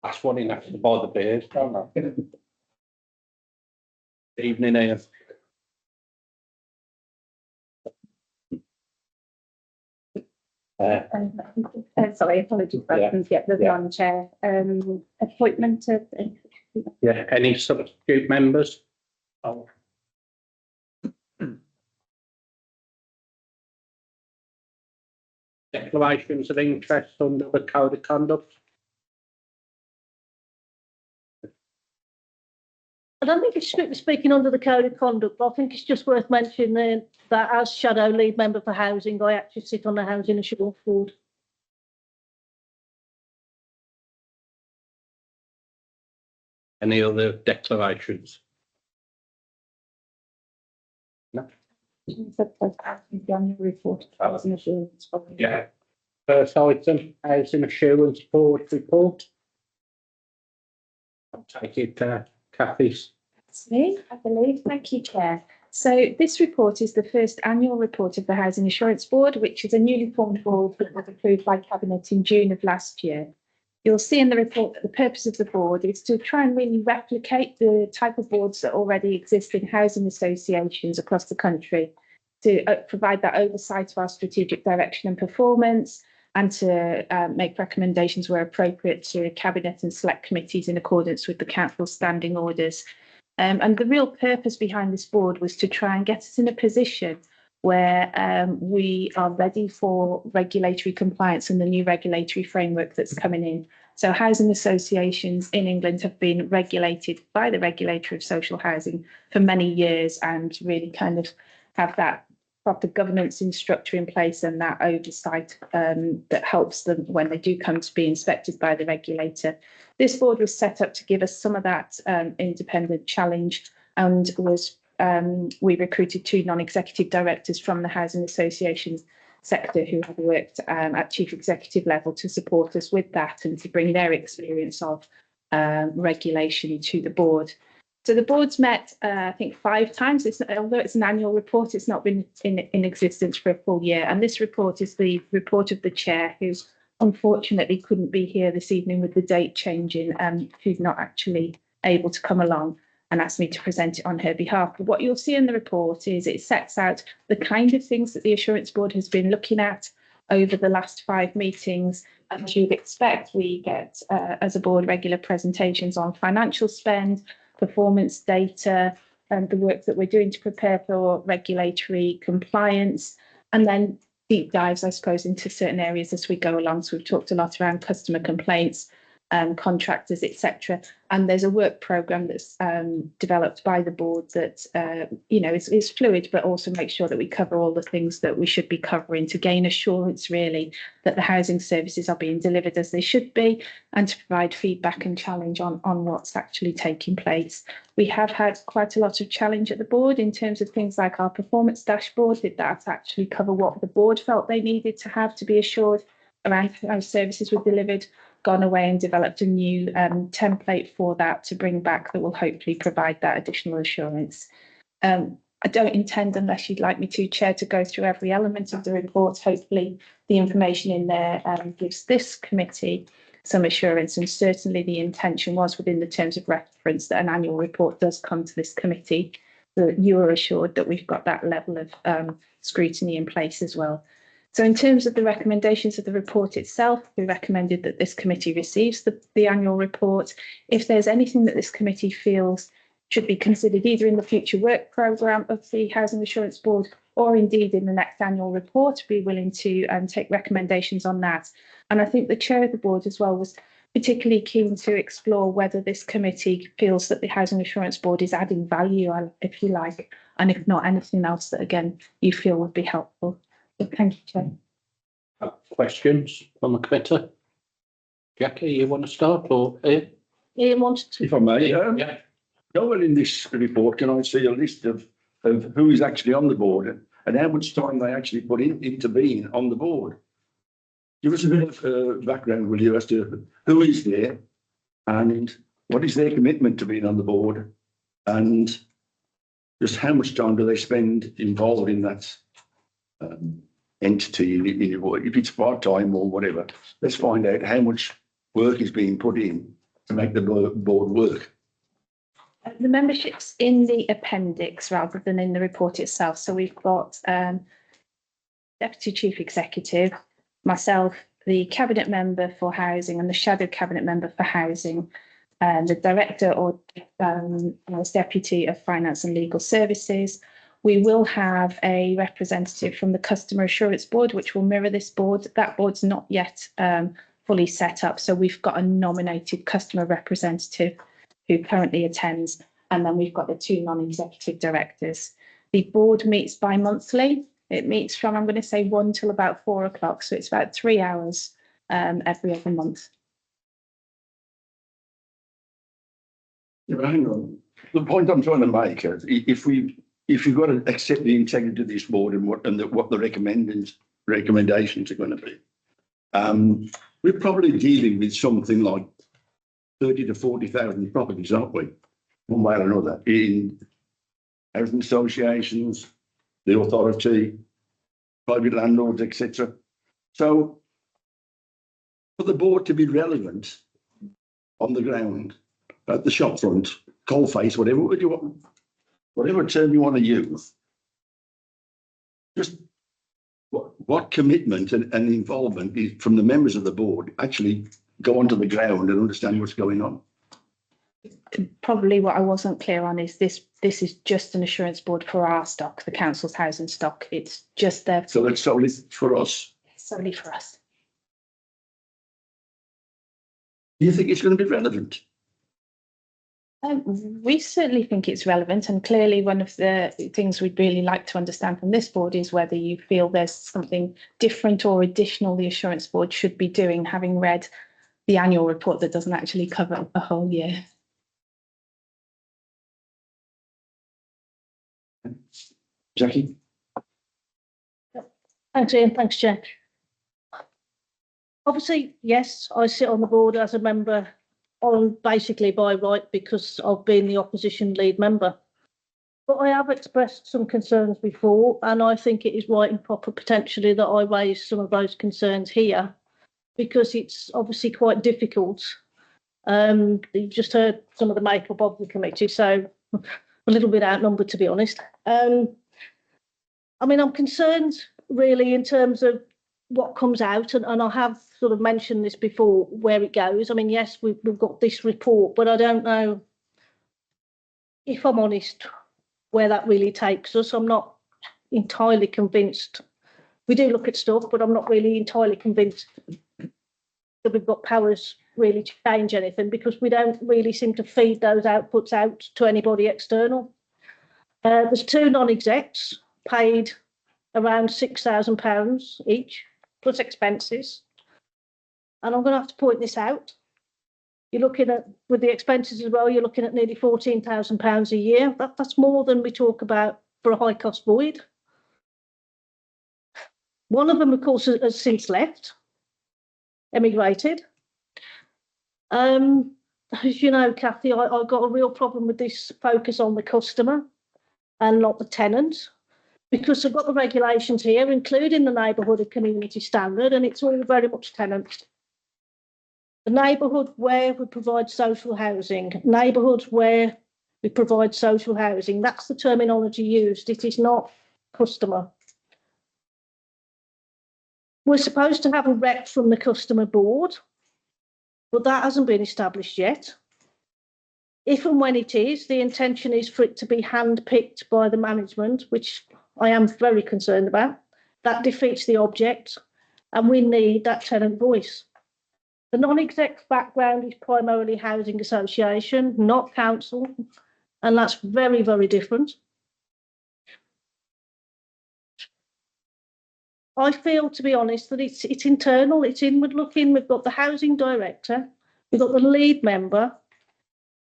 That's one in actually by the beers, don't I? Evening, Ian. Sorry, apologies, President. Yeah, the non-chair appointment of. Yeah, any substitute members? Oh. Declarations of interest under the Code of Conduct. I don't think it's strictly speaking under the Code of Conduct, but I think it's just worth mentioning that as Shadow Lead Member for Housing, I actually sit on the Housing Assurance Board. Any other declarations? No. Report. Yeah. First item, Housing Assurance Board report. I'll take it, Kathy's. That's me, I believe. Thank you, Chair. So this report is the first annual report of the Housing Assurance Board, which is a newly formed board that was approved by Cabinet in June of last year. You'll see in the report that the purpose of the board is to try and really replicate the type of boards that already exist in housing associations across the country, to provide that oversight of our strategic direction and performance, and to make recommendations where appropriate to Cabinet and select committees in accordance with the Council's standing orders. And the real purpose behind this board was to try and get us in a position where we are ready for regulatory compliance and the new regulatory framework that's coming in. So housing associations in England have been regulated by the regulator of social housing for many years, and really kind of have that proper governance and structure in place, and that oversight that helps them when they do come to be inspected by the regulator. This board was set up to give us some of that independent challenge, and was we recruited 2 non-executive directors from the housing associations sector who have worked at chief executive level to support us with that and to bring their experience of regulation to the board. So the board's met, I think, 5 times. Although it's an annual report, it's not been in existence for a full year. And this report is the report of the chair, who unfortunately couldn't be here this evening with the date changing, who's not actually able to come along, and asked me to present it on her behalf. But what you'll see in the report is it sets out the kind of things that the Assurance Board has been looking at over the last 5 meetings. As you'd expect, we get, as a board, regular presentations on financial spend, performance data, and the work that we're doing to prepare for regulatory compliance, and then deep dives, I suppose, into certain areas as we go along. So we've talked a lot around customer complaints, contractors, etc. And there's a work programme that's developed by the board that is fluid, but also makes sure that we cover all the things that we should be covering to gain assurance, really, that the housing services are being delivered as they should be, and to provide feedback and challenge on what's actually taking place. We have had quite a lot of challenge at the board in terms of things like our performance dashboard. Did that actually cover what the board felt they needed to have to be assured around how services were delivered? Gone away and developed a new template for that to bring back that will hopefully provide that additional assurance. I don't intend, unless you'd like me to, Chair, to go through every element of the report. Hopefully the information in there gives this committee some assurance, and certainly the intention was within the terms of reference that an annual report does come to this committee, so that you are assured that we've got that level of scrutiny in place as well. So in terms of the recommendations of the report itself, we recommended that this committee receives the annual report. If there's anything that this committee feels should be considered either in the future work programme of the Housing Assurance Board, or indeed in the next annual report, be willing to take recommendations on that. And I think the chair of the board as well was particularly keen to explore whether this committee feels that the Housing Assurance Board is adding value, if you like, and if not, anything else that, again, you feel would be helpful. Thank you, Chair. Questions from the committee? Jackie, you want to start, or Ian wanted to. If I may, yeah. nowhere in this report can I see a list of who is actually on the board and how much time they actually put into being on the board. Give us a bit of background, will you, as to who is there and what is their commitment to being on the board, and just how much time do they spend involved in that entity, if it's part-time or whatever. Let's find out how much work is being put in to make the board work? The membership's in the appendix rather than in the report itself. So we've got Deputy Chief Executive, myself, the Cabinet Member for Housing and the Shadow Cabinet Member for Housing, and the Director or as Deputy of Finance and Legal Services. We will have a representative from the Customer Assurance Board, which will mirror this board. That board's not yet fully set up. So we've got a nominated customer representative who currently attends. And then we've got the 2 non-executive directors. The board meets bi-monthly. It meets from, I'm going to say 1 till about 4 o'clock. So it's about 3 hours every other month. Yeah, but hang on. The point I'm trying to make is if you've got to accept the integrity of this board and what the recommendations are going to be, we're probably dealing with something like 30 to 40,000 properties, aren't we? One way or another, in housing associations, the authority, private landlords, etc. So, for the board to be relevant on the ground, at the shop front, coalface, whatever term you want to use, just what commitment and involvement is from the members of the board actually go onto the ground and understand what's going on. Probably what I wasn't clear on is this is just an assurance board for our stock, the council's housing stock. It's just there. So that's solely for us. Solely for us. Do you think it's going to be relevant? We certainly think it's relevant, and clearly one of the things we'd really like to understand from this board is whether you feel there's something different or additional the assurance board should be doing, having read the annual report that doesn't actually cover a whole year. Jackie? Thanks, Ian. Thanks, Jack. Obviously, yes, I sit on the board as a member on basically by right because I've been the opposition lead member. But I have expressed some concerns before, and I think it is right and proper potentially that I raise some of those concerns here because it's obviously quite difficult. You've just heard some of the makeup of the committee, so a little bit outnumbered, to be honest. I mean, I'm concerned really in terms of what comes out, and I have sort of mentioned this before, where it goes. I mean, yes, we've got this report, but I don't know, if I'm honest, where that really takes us. I'm not entirely convinced. We do look at stuff, but I'm not really entirely convinced that we've got powers really to change anything because we don't really seem to feed those outputs out to anybody external. There's 2 non-execs paid around £6,000 each, plus expenses. And I'm going to have to point this out. You're looking at, with the expenses as well, you're looking at nearly £14,000 a year. That's more than we talk about for a high cost void. One of them, of course, has since left, emigrated. As you know, Kathy, I've got a real problem with this focus on the customer and not the tenant, because I've got the regulations here, including the neighbourhood and community standard, and it's all very much tenants. The neighbourhood where we provide social housing, neighbourhoods where we provide social housing, that's the terminology used. It is not customer. We're supposed to have a rep from the customer board, but that hasn't been established yet. If and when it is, the intention is for it to be handpicked by the management, which I am very concerned about. That defeats the object, and we need that tenant voice. The non-exec background is primarily housing association, not council, and that's very, very different. I feel, to be honest, that it's internal, it's inward looking. We've got the housing director, we've got the lead member,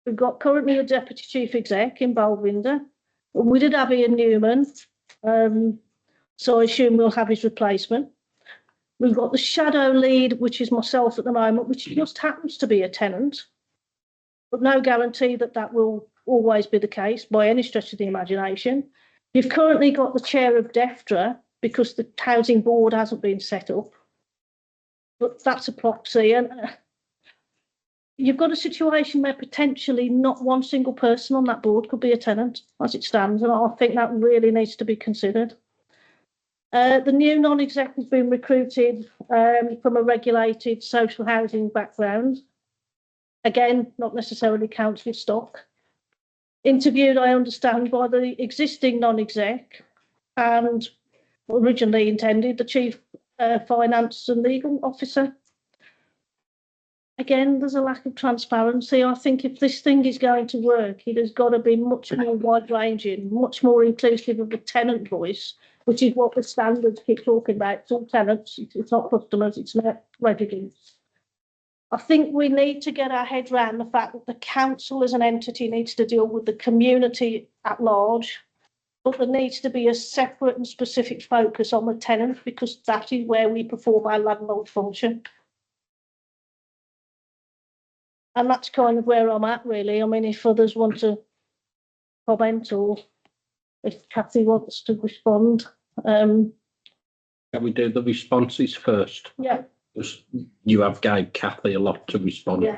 we've got currently a deputy chief exec in Balwinder. We did have Ian Newman, so I assume we'll have his replacement. We've got the shadow lead, which is myself at the moment, which just happens to be a tenant, but no guarantee that that will always be the case by any stretch of the imagination. You've currently got the chair of DEFTRA because the housing board hasn't been set up, but that's a proxy. And you've got a situation where potentially not one single person on that board could be a tenant as it stands, and I think that really needs to be considered. The new non-exec has been recruited from a regulated social housing background. Again, not necessarily council stock. Interviewed, I understand, by the existing non-exec and originally intended the chief finance and legal officer. Again, there's a lack of transparency. I think if this thing is going to work, it has got to be much more wide-ranging, much more inclusive of the tenant voice, which is what the standards keep talking about. It's all tenants, it's not customers, it's not residents. I think we need to get our head around the fact that the council as an entity needs to deal with the community at large, but there needs to be a separate and specific focus on the tenant, because that is where we perform our landlord function. And that's kind of where I'm at, really. I mean, if others want to comment or if Kathy wants to respond. Can we do the responses first? Yeah. Because you have gave Kathy a lot to respond. Yeah.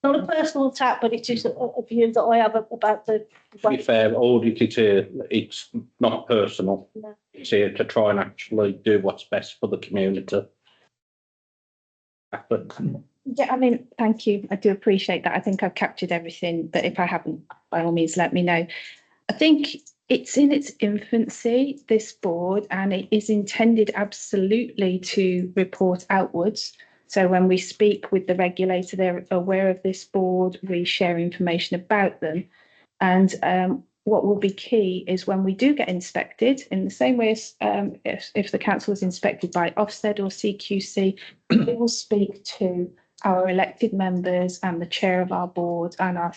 Not a personal attack, but it is a view that I have about the. To be fair, Audit is here, it's not personal. No. It's here to try and actually do what's best for the community. Yeah, I mean, thank you. I do appreciate that. I think I've captured everything, but if I haven't, by all means, let me know. I think it's in its infancy, this board, and it is intended absolutely to report outwards. So when we speak with the regulator, they're aware of this board, we share information about them. And what will be key is when we do get inspected, in the same way as if the council is inspected by Ofsted or CQC, we will speak to our elected members and the chair of our board and our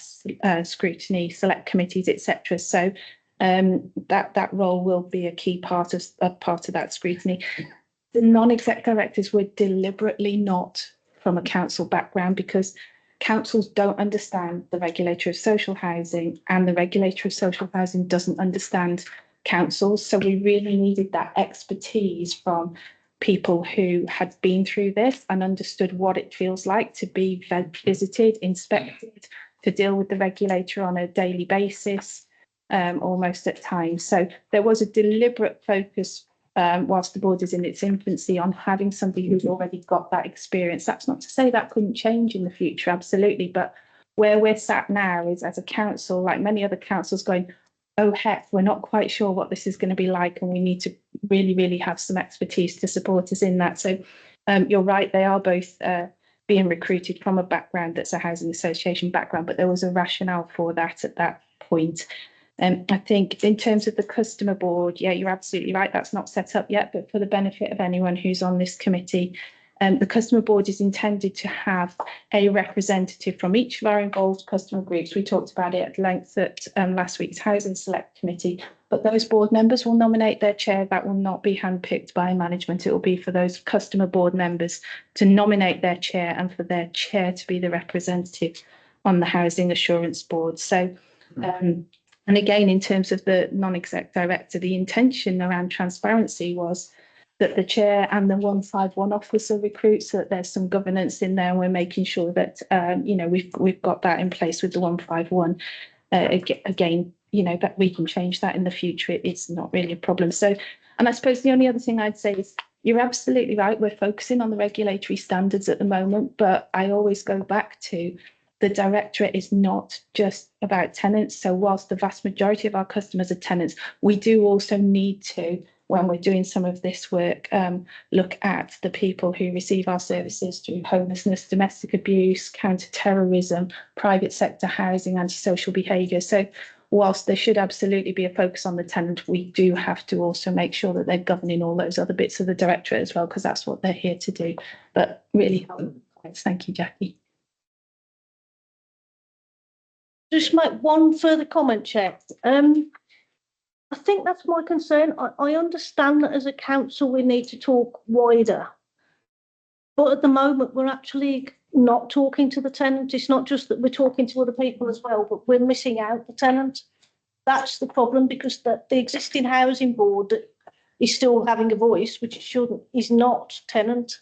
scrutiny select committees, etc. So that role will be a key part of that scrutiny. The non-exec directors were deliberately not from a council background, because councils don't understand the regulator of social housing, and the regulator of social housing doesn't understand councils. So we really needed that expertise from people who had been through this and understood what it feels like to be visited, inspected, to deal with the regulator on a daily basis, almost at times. So there was a deliberate focus whilst the board is in its infancy on having somebody who's already got that experience. That's not to say that couldn't change in the future, absolutely. But where we're sat now is, as a council, like many other councils, going, oh heck, we're not quite sure what this is going to be like, and we need to really, really have some expertise to support us in that. So you're right, they are both being recruited from a background that's a housing association background, but there was a rationale for that at that point. I think in terms of the customer board, yeah, you're absolutely right, that's not set up yet, but for the benefit of anyone who's on this committee, the customer board is intended to have a representative from each of our involved customer groups. We talked about it at length at last week's Housing Select Committee, but those board members will nominate their chair. That will not be handpicked by management. It will be for those customer board members to nominate their chair and for their chair to be the representative on the Housing Assurance Board. So, and again, in terms of the non-exec director, the intention around transparency was that the chair and the 151 officer recruits, so that there's some governance in there, and we're making sure that we've got that in place with the 151. Again, that we can change that in the future. It's not really a problem. So, and I suppose the only other thing I'd say is you're absolutely right. We're focusing on the regulatory standards at the moment, but I always go back to the directorate is not just about tenants. So whilst the vast majority of our customers are tenants, we do also need to, when we're doing some of this work, look at the people who receive our services through homelessness, domestic abuse, counter-terrorism, private sector housing, antisocial behaviour. So whilst there should absolutely be a focus on the tenant, we do have to also make sure that they're governing all those other bits of the directorate as well, because that's what they're here to do. But really, thank you, Jackie. Just make one further comment, Chair. I think that's my concern. I understand that as a council we need to talk wider, but at the moment we're actually not talking to the tenant. It's not just that we're talking to other people as well, but we're missing out the tenant. That's the problem, because the existing housing board is still having a voice, which it shouldn't, is not tenant.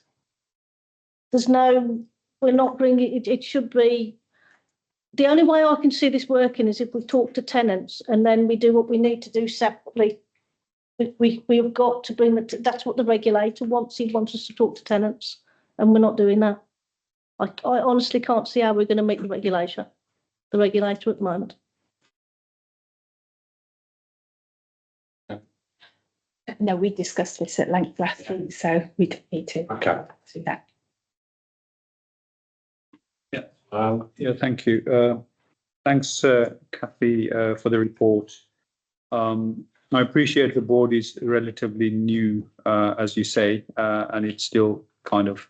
There's no we're not bringing it. It should be. The only way I can see this working is if we talk to tenants and then we do what we need to do separately. We've got to bring that's what the regulator wants. He wants us to talk to tenants, and we're not doing that. I honestly can't see how we're going to meet the regulator at the moment. No, we discussed this at length last week, so we don't need to do that. Yeah, thank you. Thanks, Kathy, for the report. I appreciate the board is relatively new, as you say, and it's still kind of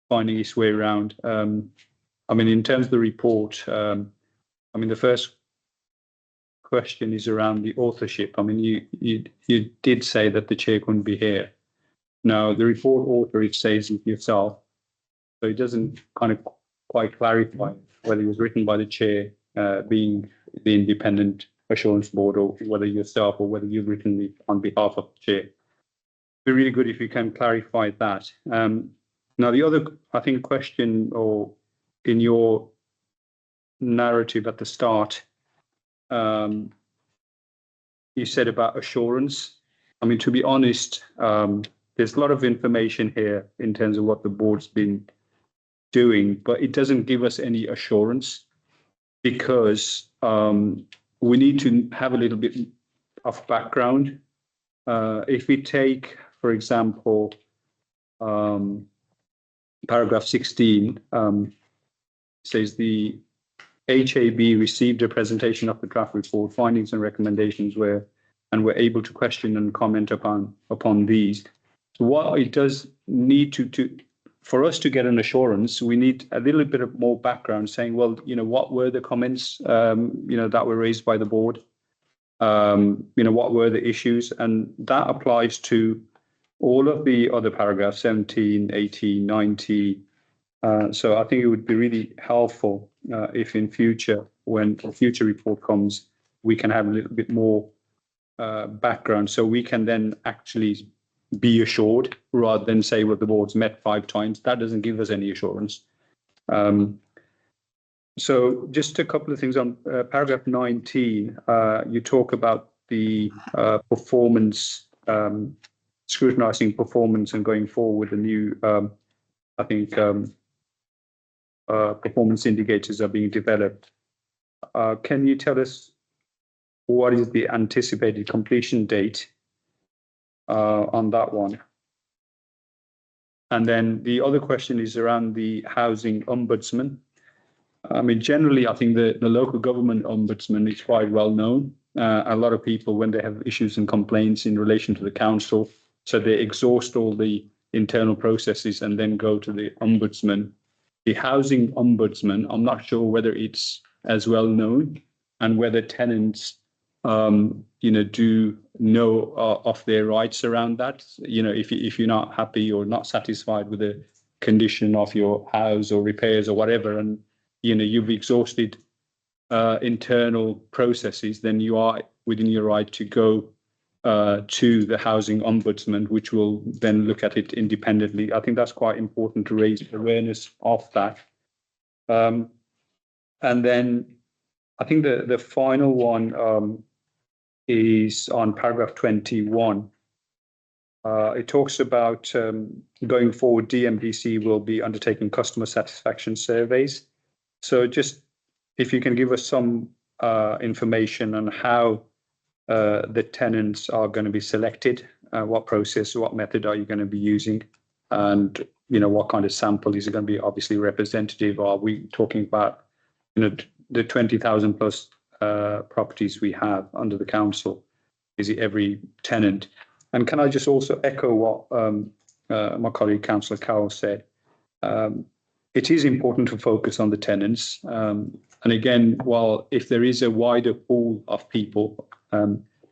finding its way around. I mean, in terms of the report, I mean, the first question is around the authorship. I mean, you did say that the chair couldn't be here. Now, the report author, it says it yourself, so it doesn't kind of quite clarify whether it was written by the chair, being the independent assurance board, or whether yourself, or whether you've written it on behalf of the chair. It'd be really good if you can clarify that. Now, the other, I think, question, or in your narrative at the start, you said about assurance. I mean, to be honest, there's a lot of information here in terms of what the board's been doing, but it doesn't give us any assurance, because we need to have a little bit of background. If we take, for example, paragraph 16, says the HAB received a presentation of the draft report, findings and recommendations were able to question and comment upon these. So what it does need to for us to get an assurance, we need a little bit of more background, saying, well, you know, what were the comments, you know, that were raised by the board? You know, what were the issues? And that applies to all of the other paragraphs, 17, 18, 90. So I think it would be really helpful if in future, when a future report comes, we can have a little bit more background, so we can then actually be assured, rather than say, well, the board's met 5 times. That doesn't give us any assurance. So just a couple of things on paragraph 19. You talk about the performance, scrutinizing performance and going forward, the new, I think, performance indicators are being developed. Can you tell us what is the anticipated completion date on that one? And then the other question is around the housing ombudsman. I mean, generally, I think the local government ombudsman is quite well known. A lot of people, when they have issues and complaints in relation to the council, so they exhaust all the internal processes and then go to the ombudsman. The housing ombudsman, I'm not sure whether it's as well known, and whether tenants you know, do know of their rights around that. You know, if you're not happy or not satisfied with the condition of your house or repairs or whatever, and you know, you've exhausted internal processes, then you are within your right to go to the housing ombudsman, which will then look at it independently. I think that's quite important to raise awareness of that. And then I think the final one is on paragraph 21. It talks about going forward, DMDC will be undertaking customer satisfaction surveys. So just if you can give us some information on how the tenants are going to be selected, what process, what method are you going to be using, and you know, what kind of sample is it going to be? Obviously representative, or are we talking about, you know, the 20,000 plus properties we have under the council? Is it every tenant? And can I just also echo what my colleague Councillor Cowell said? It is important to focus on the tenants. And again, while if there is a wider pool of people,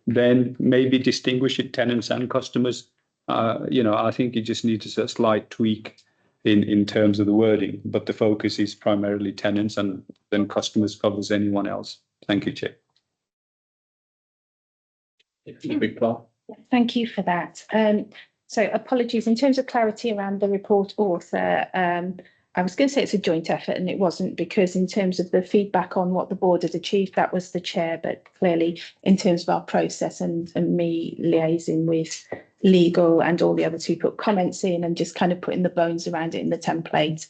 then maybe distinguish it tenants and customers. You know, I think it just needs a slight tweak in terms of the wording, but the focus is primarily tenants, and then customers covers anyone else. Thank you, Chair. Thank you for that. So apologies, in terms of clarity around the report author, I was going to say it's a joint effort, and it wasn't, because in terms of the feedback on what the board had achieved, that was the chair. But clearly, in terms of our process and me liaising with legal and all the others who put comments in and just kind of putting the bones around it in the template,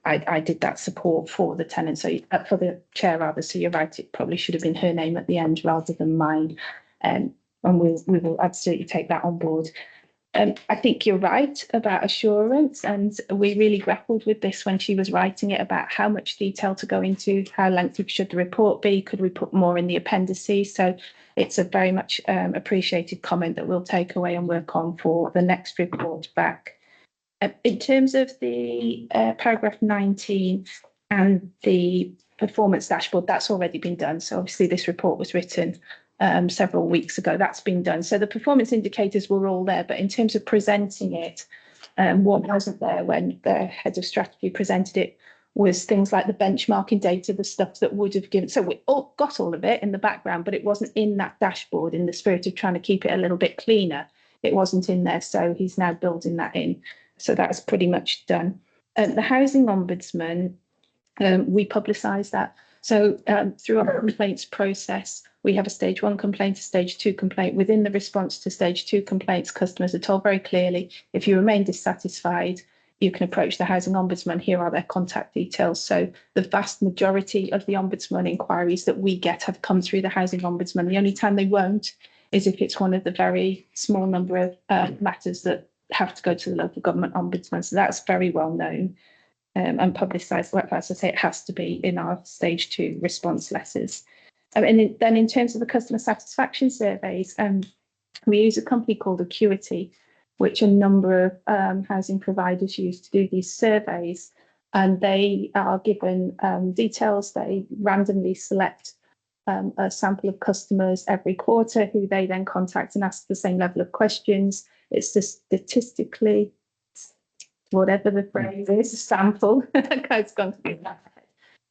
I did that support for the tenant, so for the chair rather. So you're right, it probably should have been her name at the end rather than mine. And we will absolutely take that on board. I think you're right about assurance, and we really grappled with this when she was writing it, about how much detail to go into, how lengthy should the report be, could we put more in the appendices? So it's a very much appreciated comment that we'll take away and work on for the next report back. In terms of the paragraph 19 and the performance dashboard, that's already been done. So obviously this report was written several weeks ago. That's been done. So the performance indicators were all there, but in terms of presenting it, what wasn't there when the head of strategy presented it was things like the benchmarking data, the stuff that would have given. So we all got all of it in the background, but it wasn't in that dashboard. In the spirit of trying to keep it a little bit cleaner, it wasn't in there. So he's now building that in. So that's pretty much done. The housing ombudsman, we publicise that. So through our complaints process, we have a stage 1 complaint, a stage 2 complaint. Within the response to stage 2 complaints, customers are told very clearly, if you remain dissatisfied, you can approach the housing ombudsman. Here are their contact details. So the vast majority of the ombudsman inquiries that we get have come through the housing ombudsman. The only time they won't is if it's one of the very small number of matters that have to go to the local government ombudsman. So that's very well known and publicised. Well, as I say, it has to be in our stage 2 response letters. And then in terms of the customer satisfaction surveys, we use a company called Acuity, which a number of housing providers use to do these surveys. And they are given details. They randomly select a sample of customers every quarter who they then contact and ask the same level of questions. It's just statistically, whatever the phrase is, sample. It's gone to be in that head.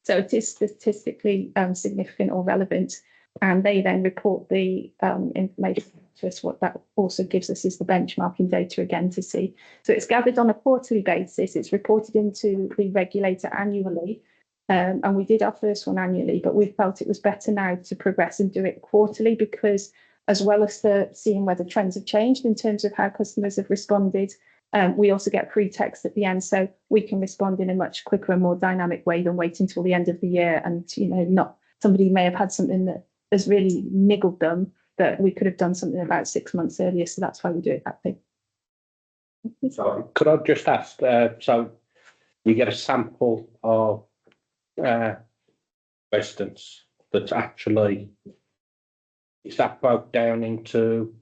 So it is statistically significant or relevant, and they then report the information to us. What that also gives us is the benchmarking data again to see. So it's gathered on a quarterly basis. It's reported into the regulator annually. And we did our first one annually, but we felt it was better now to progress and do it quarterly, because as well as seeing whether trends have changed in terms of how customers have responded, we also get free text at the end, so we can respond in a much quicker and more dynamic way than waiting until the end of the year. And not somebody may have had something that has really niggled them that we could have done something about 6 months earlier. So that's why we do it that way. Sorry, could I just ask? So you get a sample of residents that's actually, is that broke down into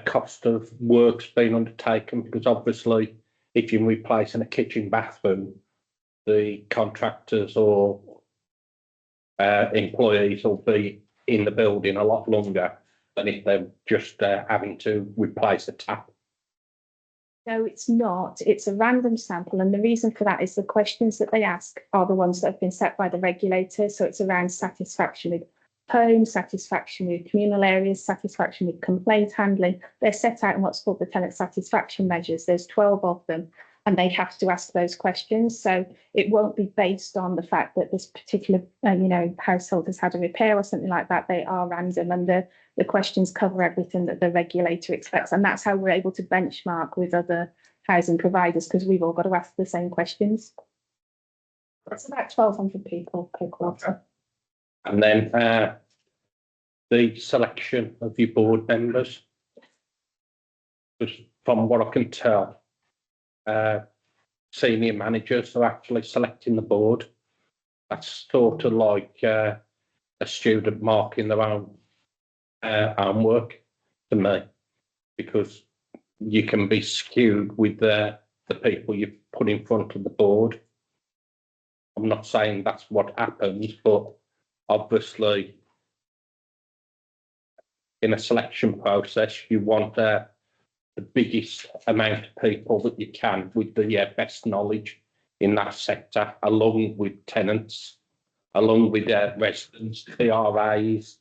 cost of works being undertaken? Because obviously if you're replacing a kitchen bathroom, the contractors or employees will be in the building a lot longer than if they're just having to replace a tap. No, it's not. It's a random sample. And the reason for that is the questions that they ask are the ones that have been set by the regulator. So it's around satisfaction with home, satisfaction with communal areas, satisfaction with complaint handling. They're set out in what's called the tenant satisfaction measures. There's 12 of them, and they have to ask those questions. So it won't be based on the fact that this particular household has had a repair or something like that. They are random, and the questions cover everything that the regulator expects. And that's how we're able to benchmark with other housing providers, because we've all got to ask the same questions. It's about 1,200 people per quarter. And then the selection of your board members, because from what I can tell, senior managers are actually selecting the board. That's sort of like a student marking their own homework to me, because you can be skewed with the people you put in front of the board. I'm not saying that's what happens, but obviously in a selection process, you want the biggest amount of people that you can with the best knowledge in that sector, along with tenants, along with residents, TRAs,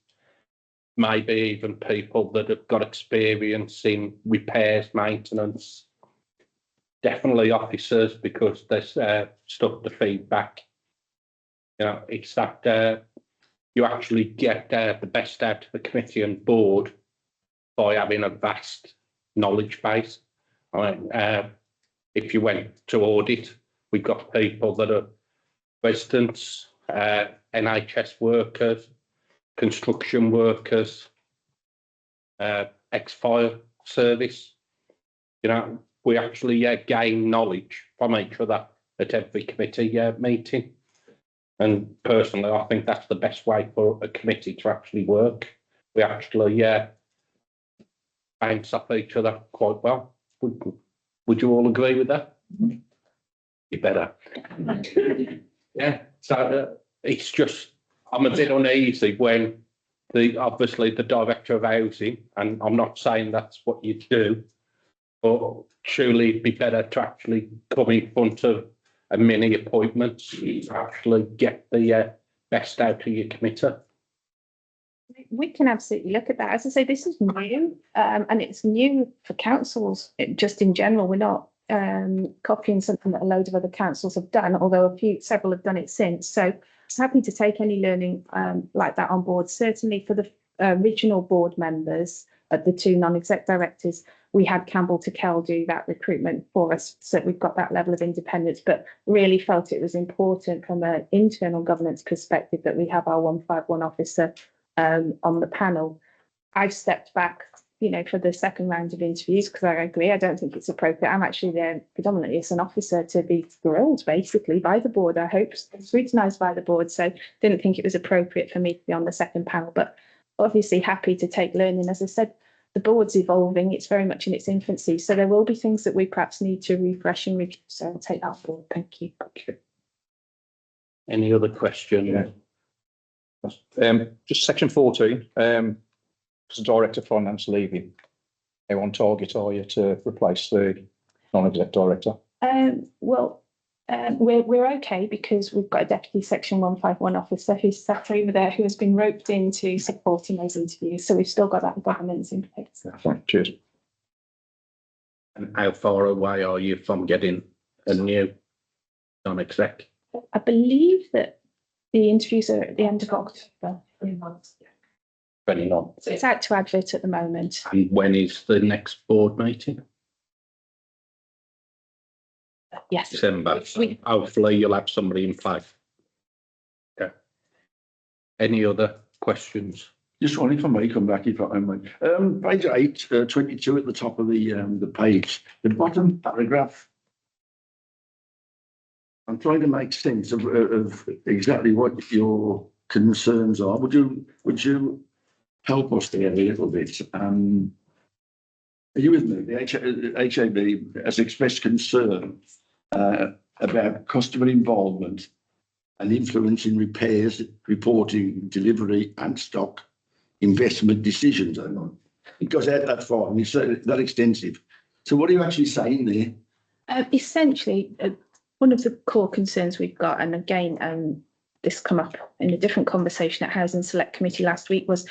maybe even people that have got experience in repairs, maintenance, definitely officers because there's stuff to feed back. You know, it's that you actually get the best out of the committee and board by having a vast knowledge base. I mean, if you went to audit, we've got people that are residents, NHS workers, construction workers, ex-fire service. You know, we actually gain knowledge from each other at every committee meeting. And personally, I think that's the best way for a committee to actually work. We actually bounce off each other quite well. Would you all agree with that? You better. Yeah. So it's just, I'm a bit uneasy when obviously the director of housing, and I'm not saying that's what you do, but surely it'd be better to actually come in front of a mini appointment to actually get the best out of your committee. We can absolutely look at that. As I say, this is new, and it's new for councils just in general. We're not copying something that a load of other councils have done, although several have done it since. So I'm happy to take any learning like that on board. Certainly for the original board members, the two non-exec directors, we had Campbell to Kell do that recruitment for us, so we've got that level of independence, but really felt it was important from an internal governance perspective that we have our 151 officer on the panel. I've stepped back, you know, for the second round of interviews because I agree, I don't think it's appropriate. I'm actually there predominantly as an officer to be grilled basically by the board, I hope, scrutinised by the board, so didn't think it was appropriate for me to be on the second panel, but obviously happy to take learning. As I said, the board's evolving, it's very much in its infancy, so there will be things that we perhaps need to refresh and review, so I'll take that forward. Thank you. Okay. Any other question? Just section 14, as Director of Finance leaving, are you on target, are you, to replace the non-exec director? We're okay because we've got a deputy section 151 officer who's sat over there who has been roped into supporting those interviews. So we've still got that governance in place. Cheers. And how far away are you from getting a new non-exec? I believe that the interviews are at the end of October. 29. So it's out to advert at the moment. And when is the next board meeting? Yes. December. Hopefully you'll have somebody in place. Okay. Any other questions? Just one, if I may come back, if I may. Page 8, 22 at the top of the page, the bottom paragraph. I'm trying to make sense of exactly what your concerns are. Would you help us there a little bit? Are you with me? The HAB has expressed concern about customer involvement and influence in repairs, reporting, delivery and stock investment decisions. It goes out that far and it's that extensive. So what are you actually saying there? Essentially, one of the core concerns we've got, and again, this come up in a different conversation at Housing Select Committee last week, was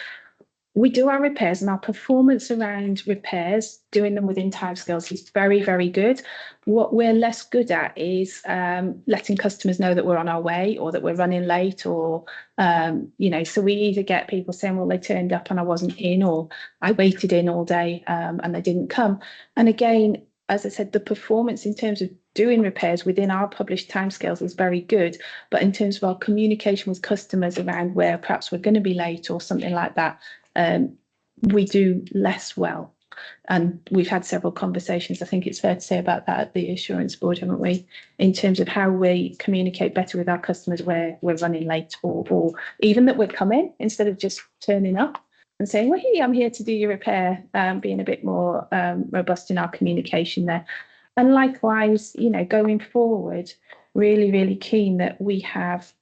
we do our repairs and our performance around repairs, doing them within timescales, is very, very good. What we're less good at is letting customers know that we're on our way or that we're running late, or, you know, so we either get people saying, well, they turned up and I wasn't in, or I waited in all day and they didn't come. And again, as I said, the performance in terms of doing repairs within our published timescales is very good. But in terms of our communication with customers around where perhaps we're going to be late or something like that, we do less well. And we've had several conversations, I think it's fair to say, about that at the assurance board, haven't we? In terms of how we communicate better with our customers where we're running late, or even that we're coming instead of just turning up and saying, well, hey, I'm here to do your repair, being a bit more robust in our communication there. And likewise, you know, going forward, really, really keen that we have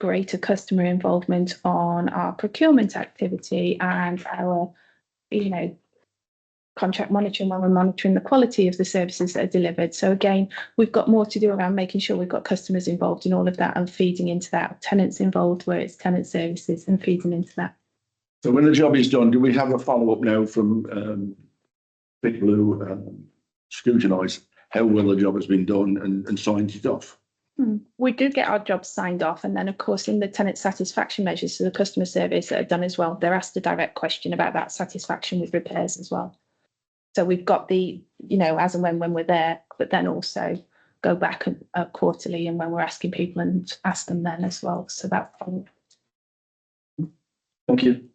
greater customer involvement on our procurement activity and our, you know, contract monitoring when we're monitoring the quality of the services that are delivered. So again, we've got more to do around making sure we've got customers involved in all of that and feeding into that, tenants involved where it's tenant services and feeding into that. So when the job is done, do we have a follow-up now from people who scrutinise? how well the job has been done and signed it off. We do get our jobs signed off, and then of course in the tenant satisfaction measures, so the customer surveys that are done as well, they're asked a direct question about that satisfaction with repairs as well. So we've got the, as and when we're there, but then also go back quarterly and when we're asking people and ask them then as well. So that. Thank you.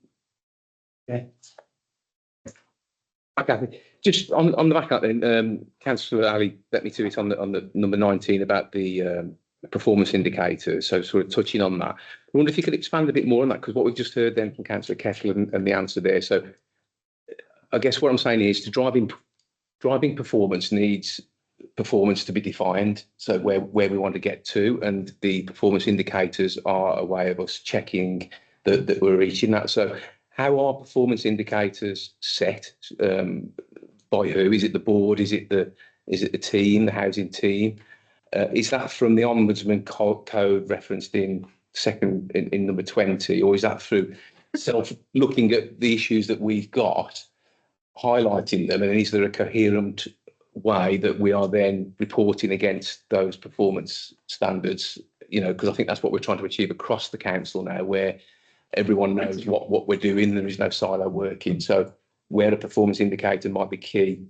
Okay, just on the back of that then, Councillor Ali let me to it on the number 19 about the performance indicators. So sort of touching on that. I wonder if you could expand a bit more on that, because what we've just heard then from Councillor Kettle and the answer there. So I guess what I'm saying is to driving performance needs performance to be defined. So where we want to get to, and the performance indicators are a way of us checking that we're reaching that. So how are performance indicators set? By who? Is it the board? Is it the team, the housing team? Is that from the Ombudsman code referenced in number 20, or is that through looking at the issues that we've got, highlighting them, and is there a coherent way that we are then reporting against those performance standards? Because I think that's what we're trying to achieve across the council now, where everyone knows what we're doing. There is no silo working. So where a performance indicator might be key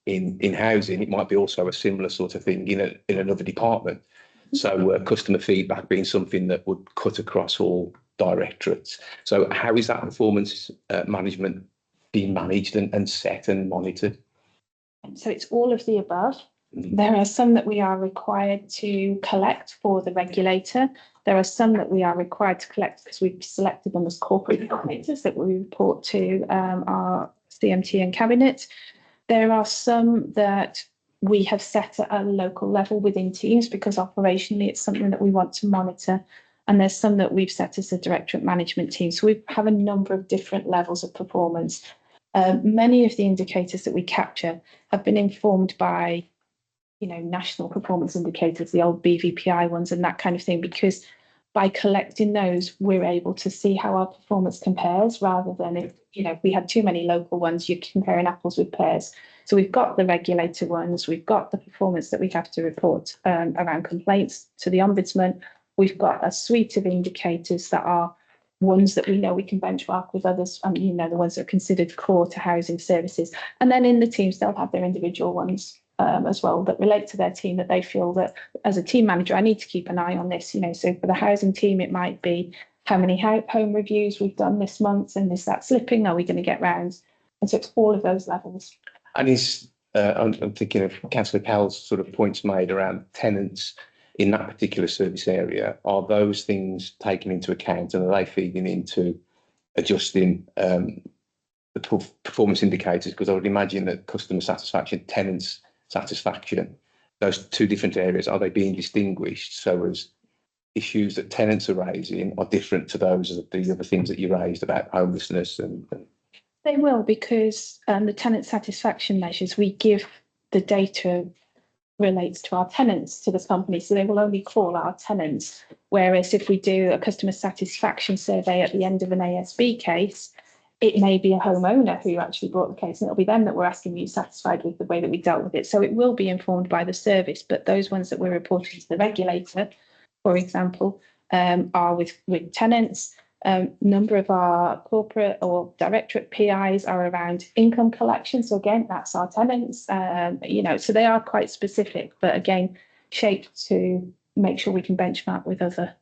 in housing, it might be also a similar sort of thing in another department. So customer feedback being something that would cut across all directorates. So how is that performance management being managed and set and monitored? So it's all of the above. There are some that we are required to collect for the regulator. There are some that we are required to collect because we've selected them as corporate indicators that we report to our CMT and cabinet. There are some that we have set at a local level within teams because operationally it's something that we want to monitor. And there's some that we've set as a directorate management team. So we have a number of different levels of performance. Many of the indicators that we capture have been informed by, national performance indicators, the old BVPI ones and that kind of thing, because by collecting those, we're able to see how our performance compares, rather than if we had too many local ones, you're comparing apples with pears. So we've got the regulator ones, we've got the performance that we have to report around complaints to the Ombudsman. We've got a suite of indicators that are ones that we know we can benchmark with others, the ones that are considered core to housing services. And then in the teams, they'll have their individual ones as well that relate to their team, that they feel that as a team manager, I need to keep an eye on this. So for the housing team, it might be how many home reviews we've done this month, and is that slipping? Are we going to get round? And so it's all of those levels. And I'm thinking of Councillor Cowell's sort of points made around tenants in that particular service area. Are those things taken into account, and are they feeding into adjusting the performance indicators? Because I would imagine that customer satisfaction, tenants satisfaction, those two different areas, are they being distinguished so as issues that tenants are raising are different to those of the other things that you raised about homelessness? And They will, because the tenant satisfaction measures, we give the data relates to our tenants to the company, so they will only call our tenants. Whereas if we do a customer satisfaction survey at the end of an ASB case, it may be a homeowner who actually brought the case, and it'll be them that we're asking, are you satisfied with the way that we dealt with it? So it will be informed by the service, but those ones that we're reporting to the regulator, for example, are with tenants. Number of our corporate or directorate PIs are around income collection. So again, that's our tenants, so they are quite specific, but again, shaped to make sure we can benchmark with other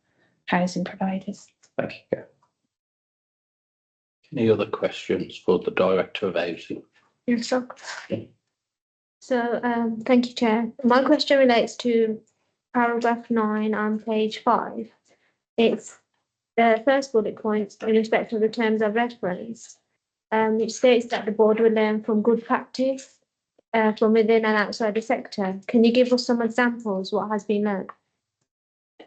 housing providers. thank you. Any other questions for the Director of Housing? Yes, sir. So, thank you, Chair. My question relates to paragraph 9 on page 5. It's the first bullet point in respect of the terms of reference, which states that the board will learn from good practice from within and outside the sector. Can you give us some examples what has been learned?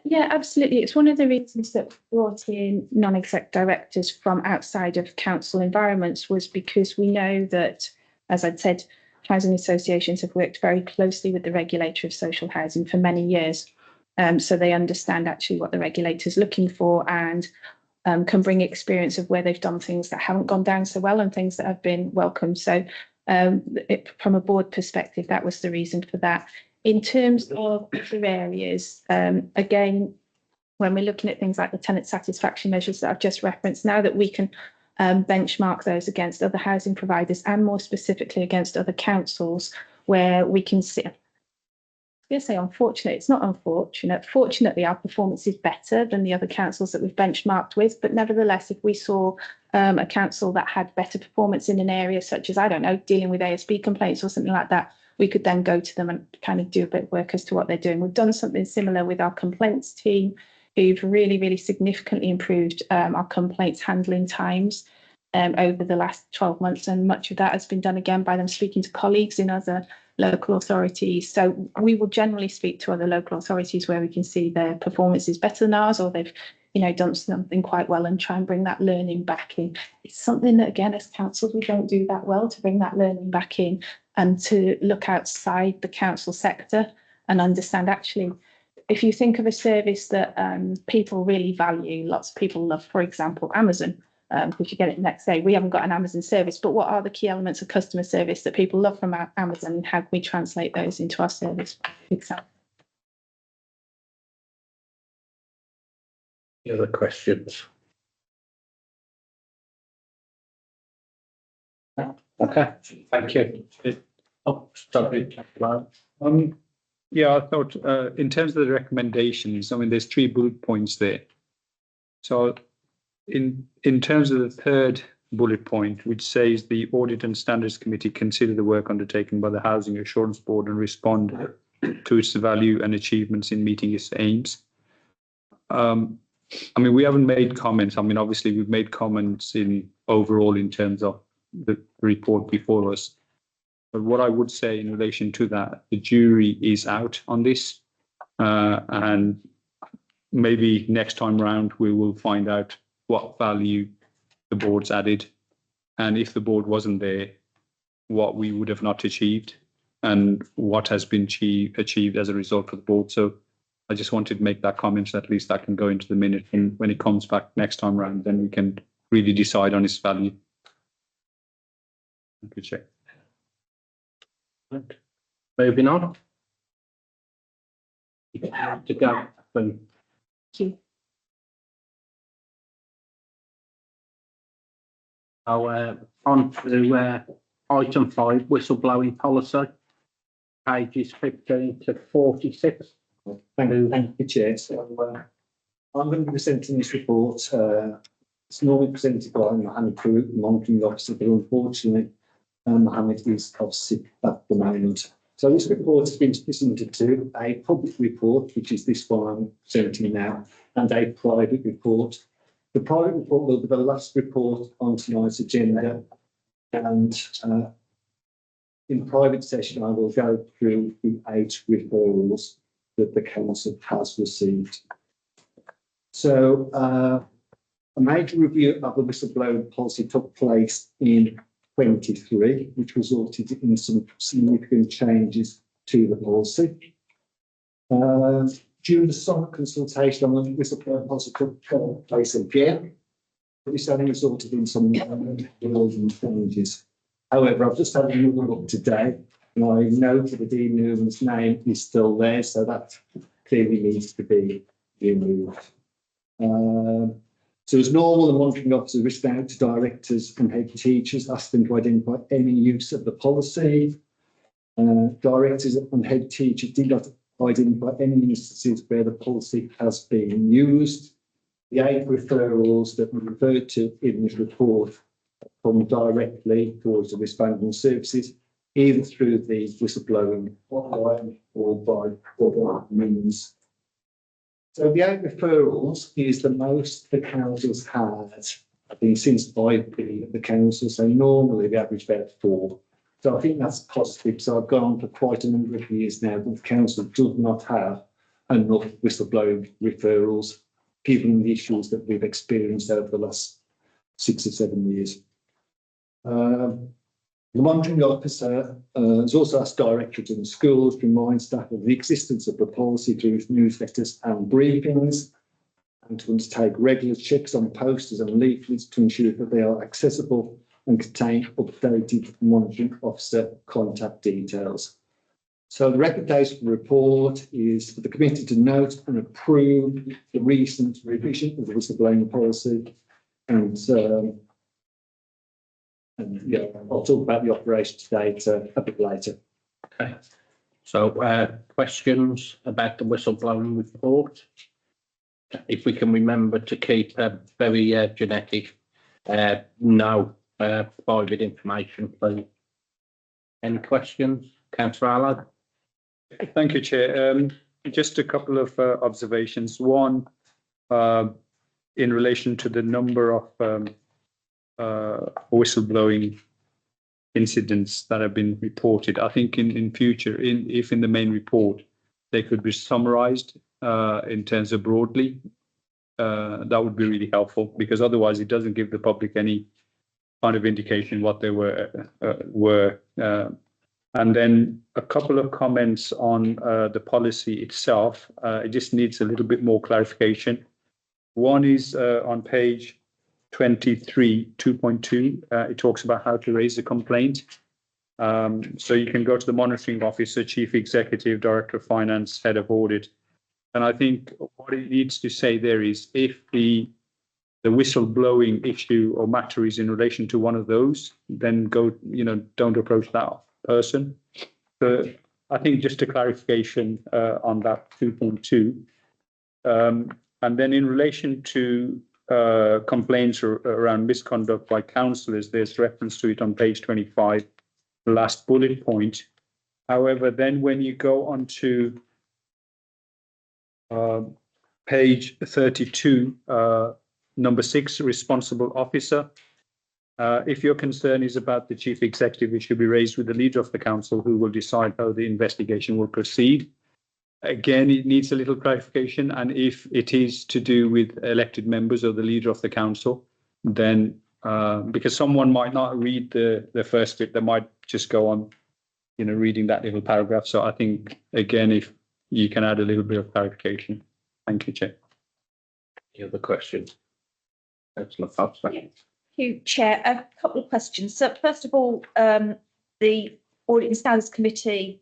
Yeah, absolutely. It's one of the reasons that we brought in non-exec directors from outside of council environments, was because we know that, as I'd said, housing associations have worked very closely with the regulator of social housing for many years. So they understand actually what the regulator is looking for, and can bring experience of where they've done things that haven't gone down so well and things that have been welcome. So From a board perspective, that was the reason for that. In terms of other areas, again, when we're looking at things like the tenant satisfaction measures that I've just referenced, now that we can benchmark those against other housing providers and more specifically against other councils, where we can see, I'm going to say unfortunate, it's not unfortunate. Fortunately, our performance is better than the other councils that we've benchmarked with. But nevertheless, if we saw a council that had better performance in an area such as, I don't know, dealing with ASB complaints or something like that, we could then go to them and kind of do a bit of work as to what they're doing. We've done something similar with our complaints team, who've really significantly improved our complaints handling times over the last 12 months. And much of that has been done again by them speaking to colleagues in other local authorities. So we will generally speak to other local authorities where we can see their performance is better than ours, or they've, you know, done something quite well, and try and bring that learning back in. It's something that, again, as councils, we don't do that well, to bring that learning back in and to look outside the council sector and understand, actually, if you think of a service that people really value, lots of people love, for example, Amazon, because you get it next day. We haven't got an Amazon service, but what are the key elements of customer service that people love from Amazon, and how can we translate those into our service? Example. Any other questions? Okay, thank you. Oh, sorry. Yeah, I thought in terms of the recommendations, I mean, there's 3 bullet points there. So in terms of the third bullet point, which says the Audit and Standards Committee consider the work undertaken by the Housing Assurance Board and respond to its value and achievements in meeting its aims. I mean, we haven't made comments. I mean, obviously, we've made comments in overall in terms of the report before us. But what I would say in relation to that, the jury is out on this, and maybe next time round we will find out what value the board's added, and if the board wasn't there, what we would have not achieved, and what has been achieved as a result of the board. So I just wanted to make that comment, so at least that can go into the minute, and when it comes back next time round, then we can really decide on its value. Good check. Moving on. To go. Thank you. On to item 5, whistleblowing policy, pages 15 to 46. Thank you, Chair. So I'm going to be presenting this report. It's normally presented by Mohammed Pruitt, the monitoring officer, but unfortunately, Mohammed is off sick at the moment. So this report has been split into 2, a public report, which is this one I'm presenting now, and a private report. The private report will be the last report on tonight's agenda, and in private session I will go through the 8 referrals that the council has received. So a major review of the whistleblowing policy took place in 23, which resulted in some significant changes to the policy. During the summer consultation on the whistleblower policy took place again, but this only resulted in some changes. However, I've just had another look today, and I know that the Dean Newman's name is still there, so that clearly needs to be removed. So as normal, the monitoring officer reached out to directors and head teachers, asked them to identify any use of the policy. Directors and head teachers did not identify any instances where the policy has been used. The 8 referrals that were referred to in this report come directly towards the responding services, either through the whistleblowing hotline or by other means. So the 8 referrals is the most the council's had, I think, since I've been at the council. So normally we average about 4. So I think that's positive. So I've gone on for quite a number of years now, but the council does not have enough whistleblowing referrals, given the issues that we've experienced over the last 6 or 7 years. The monitoring officer has also asked directors in schools to remind staff of the existence of the policy through newsletters and briefings, and to undertake regular checks on posters and leaflets to ensure that they are accessible and contain updated monitoring officer contact details. So the recommendation of the report is for the committee to note and approve the recent revision of the whistleblowing policy. And yeah, I'll talk about the operations data a bit later. Okay. So questions about the whistleblowing report? If we can remember to keep very genetic, no private information, please. Any questions? Councillor Allard? Thank you, Chair. Just a couple of observations. One, in relation to the number of whistleblowing incidents that have been reported. I think in future, if in the main report, they could be summarized in terms of broadly, that would be really helpful, because otherwise it doesn't give the public any kind of indication what they were. And then a couple of comments on the policy itself. It just needs a little bit more clarification. One is on page 23, 2.2. It talks about how to raise a complaint. So you can go to the monitoring officer, chief executive, director of finance, head of audit. And I think what it needs to say there is if the whistleblowing issue or matter is in relation to one of those, then go, don't approach that person. So I think just a clarification on that 2.2. And then in relation to complaints around misconduct by councillors, there's reference to it on page 25, the last bullet point. However, then when you go on to page 32, number 6, responsible officer. If your concern is about the chief executive, it should be raised with the leader of the council, who will decide how the investigation will proceed. Again, it needs a little clarification. And if it is to do with elected members or the leader of the council, then because someone might not read the first bit, they might just go on, reading that little paragraph. So I think, again, if you can add a little bit of clarification. Thank you, Chair. Any other questions? Councillor Foster. Thank you, Chair. A couple of questions. So first of all, the Audit and Standards Committee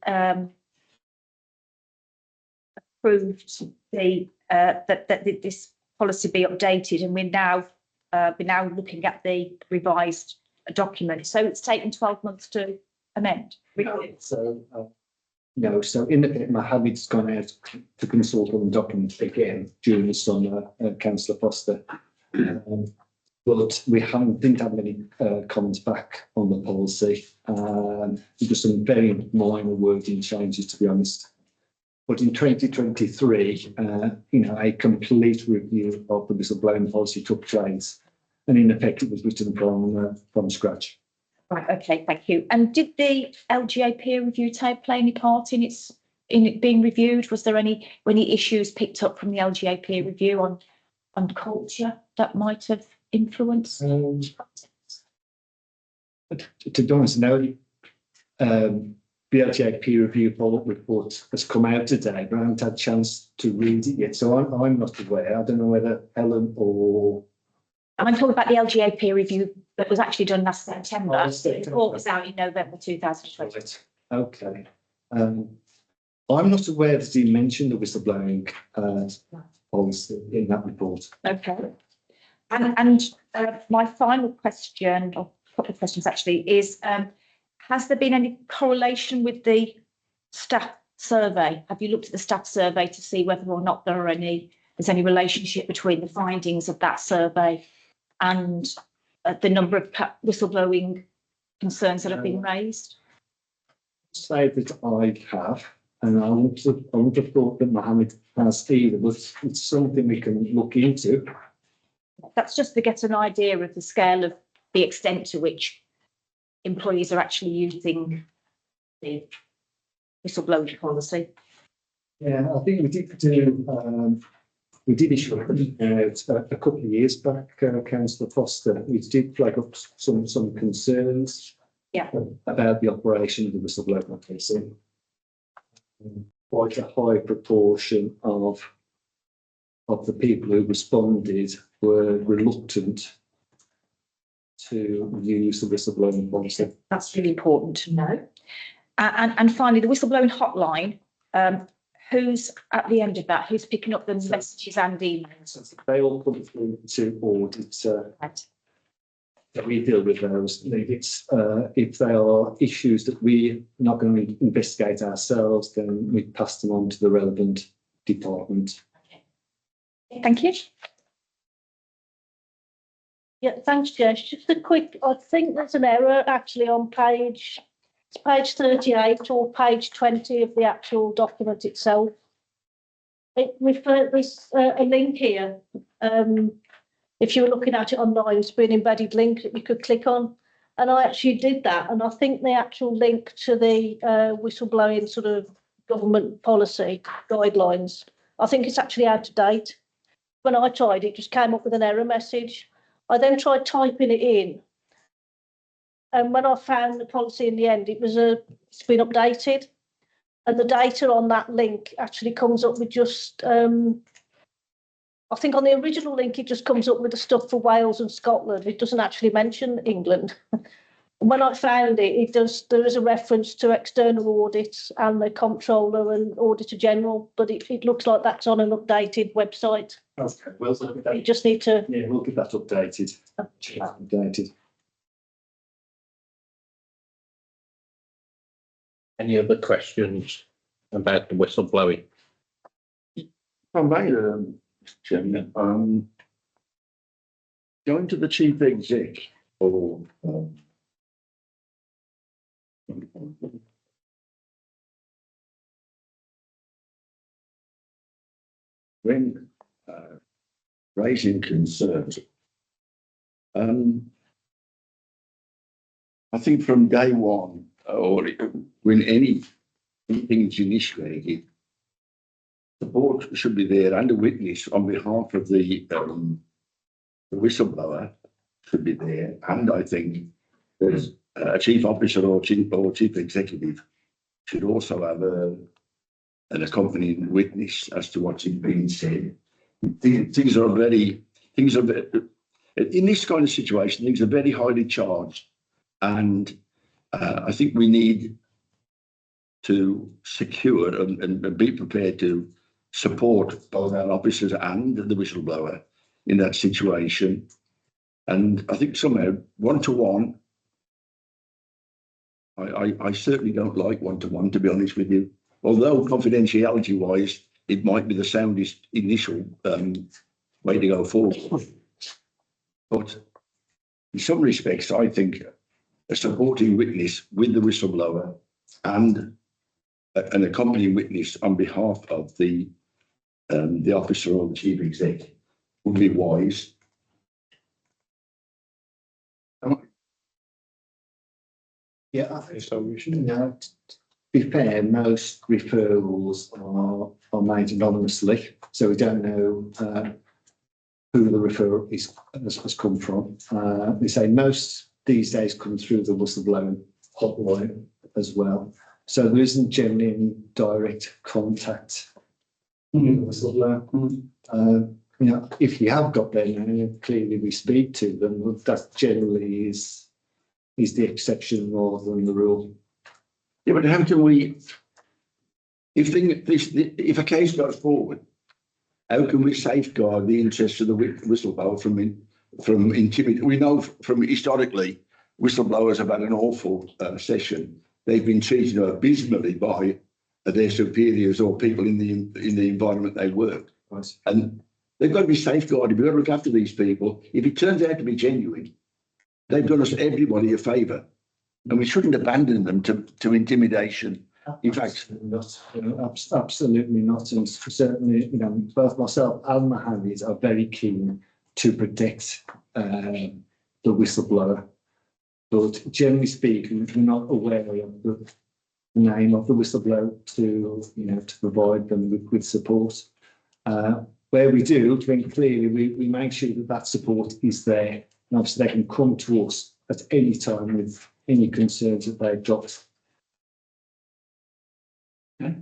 approved that this policy be updated, and we're now looking at the revised document. So it's taken 12 months to amend. So no, so in the pit, Mohammed's gone out to consult on the document again during the summer, Councillor Foster. But we didn't have many comments back on the policy. Just some very minor wording changes, to be honest. But in 2023, a complete review of the whistleblowing policy took place, and in effect, it was written from scratch. Right. Okay. Thank you. And did the LGA peer review play any part in it being reviewed? Was there any issues picked up from the LGA peer review on culture that might have influenced? To be honest, no. The LGA peer review report has come out today, but I haven't had a chance to read it yet. So I'm not aware. I don't know whether Helen or... I'm talking about the LGA peer review that was actually done last September. Oh, The report was out in November 2020. Right. Okay. I'm not aware that he mentioned the whistleblowing policy in that report. Okay. And my final question, or a couple of questions actually, is has there been any correlation with the staff survey? Have you looked at the staff survey to see whether or not there's any relationship between the findings of that survey and the number of whistleblowing concerns that have been raised? Say that I have, and I wouldn't have thought that Mohammed has either, but it's something we can look into. That's just to get an idea of the scale of the extent to which employees are actually using the whistleblowing policy. Yeah, I think we did do. We did issue a couple of years back, Councillor Foster. We did flag up some concerns about the operation of the whistleblowing policy. Quite a high proportion of the people who responded were reluctant to use the whistleblowing policy. That's really important to know. And finally, the whistleblowing hotline, who's at the end of that? Who's picking up the messages and emails? They all come through to audit. Right. We deal with those. If there are issues that we're not going to investigate ourselves, then we pass them on to the relevant department. Thank you. Yeah, thanks, Jess. Just a quick, I think there's an error actually on page 38 or page 20 of the actual document itself. There's a link here. If you were looking at it online, it's been an embedded link that you could click on. And I actually did that. And I think the actual link to the whistleblowing sort of government policy guidelines, I think it's actually out of date. When I tried, it just came up with an error message. I then tried typing it in. And when I found the policy in the end, it's been updated. And the data on that link actually comes up with just, I think on the original link, it just comes up with the stuff for Wales and Scotland. It doesn't actually mention England. When I found it, there is a reference to external audits and the comptroller and auditor general, but it looks like that's on an updated website. Okay, we'll look at that. You just need to. Yeah, we'll get that updated. Any other questions about the whistleblowing? I may, Mr. Chairman, going to the chief exec or when raising concerns, I think from day one, or when anything is initiated, the board should be there and a witness on behalf of the whistleblower should be there. And I think there's a chief officer or chief executive should also have an accompanying witness as to what's being said. Things are in this kind of situation, things are very highly charged. And I think we need to secure and be prepared to support both our officers and the whistleblower in that situation. And I think somehow one-to-one, I certainly don't like one-to-one, to be honest with you. Although confidentiality-wise, it might be the soundest initial way to go forward. But in some respects, I think a supporting witness with the whistleblower and an accompanying witness on behalf of the officer or the chief exec would be wise. Yeah, so we should know. To be fair, most referrals are made anonymously, so we don't know who the referral has come from. They say most these days come through the whistleblowing hotline as well. So there isn't generally any direct contact with the whistleblower. If you have got their name, clearly we speak to them, but that generally is the exception rather than the rule. Yeah, but how can we, if a case goes forward, how can we safeguard the interests of the whistleblower from intimidation? We know from historically, whistleblowers have had an awful session. They've been treated abysmally by their superiors or people in the environment they work. Right. And they've got to be safeguarded. We've got to look after these people. If it turns out to be genuine, they've done us everybody a favour, and we shouldn't abandon them to intimidation. In fact, absolutely not. And certainly, both myself and Mohammed are very keen to protect the whistleblower. But generally speaking, we're not aware of the name of the whistleblower to provide them with support. Where we do, then clearly we make sure that support is there. And obviously they can come to us at any time with any concerns that they've got. Okay.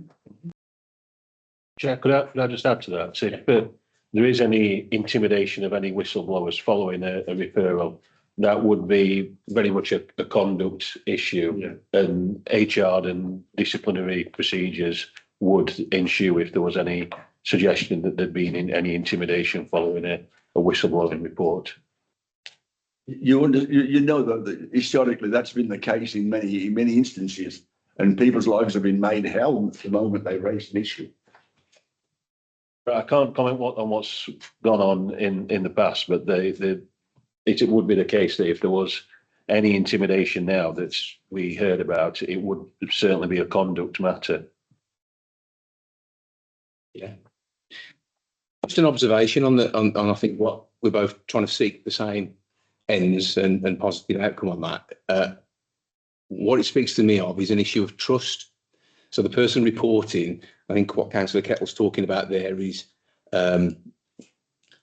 Jack, could I just add to that? So if there is any intimidation of any whistleblowers following a referral, that would be very much a conduct issue. And HR and disciplinary procedures would ensue if there was any suggestion that there'd been any intimidation following a whistleblowing report. You know that historically that's been the case in many instances, and people's lives have been made hell the moment they raise an issue. I can't comment on what's gone on in the past, but it would be the case that if there was any intimidation now that we heard about, it would certainly be a conduct matter. Yeah. Just an observation on I think what we're both trying to seek the same ends and positive outcome on that. What it speaks to me of is an issue of trust. So the person reporting, I think what Councillor Kettle's talking about there is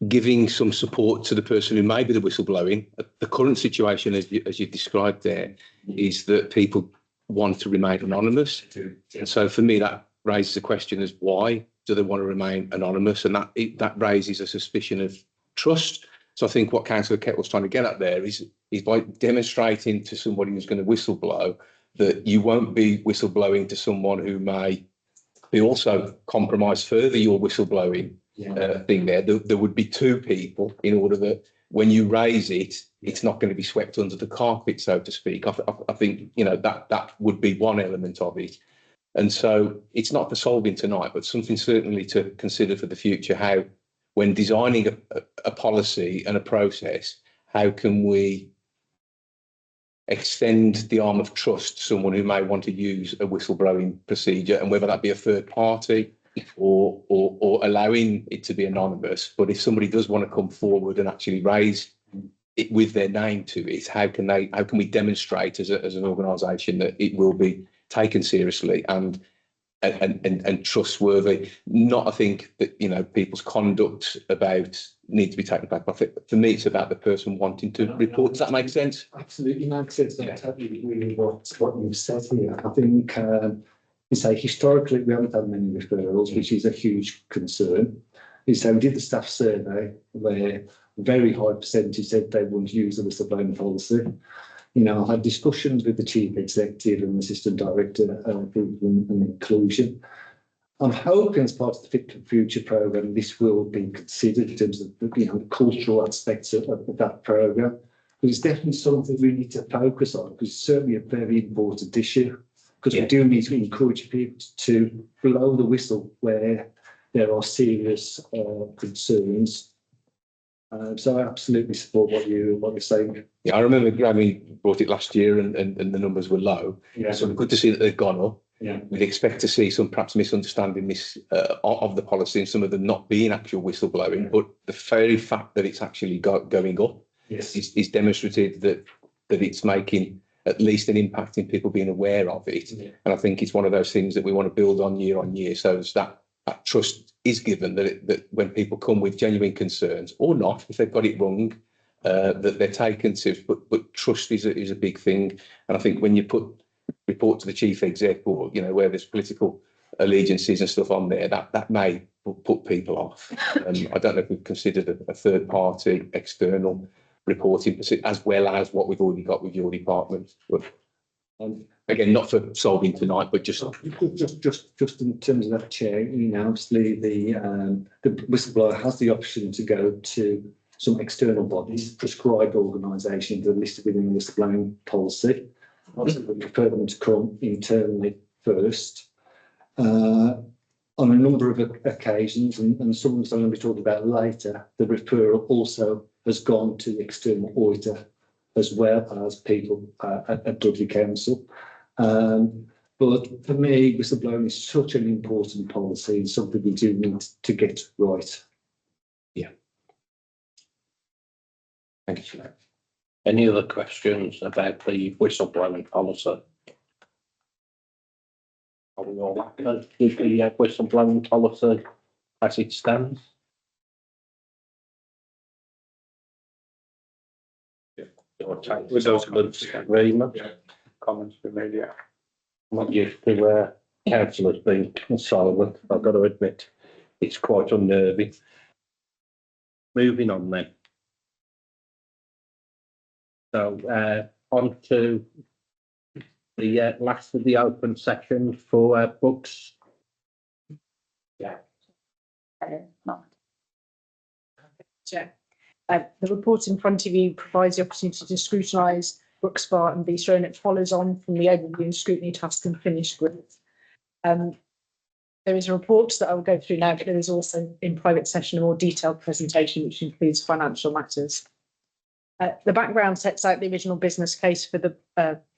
giving some support to the person who may be the whistleblowing. The current situation, as you described there, is that people want to remain anonymous. And so for me, that raises a question as why do they want to remain anonymous? And that raises a suspicion of trust. So I think what Councillor Kettle's trying to get at there is by demonstrating to somebody who's going to whistleblow that you won't be whistleblowing to someone who may be also compromise further your whistleblowing thing there. There would be two people in order that when you raise it, it's not going to be swept under the carpet, so to speak. I think, you know, that would be one element of it. And so it's not for solving tonight, but something certainly to consider for the future, how when designing a policy and a process, how can we extend the arm of trust to someone who may want to use a whistleblowing procedure, and whether that be a third party or allowing it to be anonymous. But if somebody does want to come forward and actually raise it with their name to it, how can we demonstrate as an organisation that it will be taken seriously and trustworthy? Not, I think that, you know, people's conduct about need to be taken back. But for me, it's about the person wanting to report. Does that make sense? Absolutely makes sense. I totally agree with what you've said here. I think you say historically we haven't had many referrals, which is a huge concern. You say we did the staff survey where a very high percentage said they wouldn't use the whistleblowing policy. You know, I had discussions with the chief executive and assistant director of people and inclusion. I'm hoping as part of the Fit for Future programme, this will be considered in terms of the cultural aspects of that programme. But it's definitely something we need to focus on, because it's certainly a very important issue. Because we do need to encourage people to blow the whistle where there are serious concerns. So I absolutely support what you're saying. Yeah, I remember Grammy brought it last year and the numbers were low. Yeah. So good to see that they've gone up. Yeah. We'd expect to see some perhaps misunderstanding of the policy and some of them not being actual whistleblowing, but the very fact that it's actually going up is demonstrative that it's making at least an impact in people being aware of it. Yeah. And I think it's one of those things that we want to build on year, so as that trust is given that when people come with genuine concerns or not, if they've got it wrong, that they're taken to. But trust is a big thing. And I think when you report to the chief exec, or where there's political allegiances and stuff on there, that may put people off. I don't know if we've considered a third party external reporting as well as what we've already got with your department. But again, not for solving tonight, but just in terms of that, Chair, obviously the whistleblower has the option to go to some external bodies, prescribed organisations that are listed within the whistleblowing policy. Obviously, we prefer them to come internally first. On a number of occasions, and some I'm going to be talking about later, the referral also has gone to the external auditor as well as people at Dudley Council. But for me, whistleblowing is such an important policy and something we do need to get right. Yeah. Thank you. Any other questions about the whistleblowing policy? Are we all happy with the whistleblowing policy as it stands? With those comments, very much. comments we made, yeah. I'm not used to councillors being silent, I've got to admit. It's quite unnerving. Moving on then. So on to the last of the open session for books. Chair. The report in front of you provides the opportunity to scrutinise Brooks Bar and Bistro, and it follows on from the overview and scrutiny task and finish group. There is a report that I will go through now, but there is also in private session a more detailed presentation which includes financial matters. The background sets out the original business case for the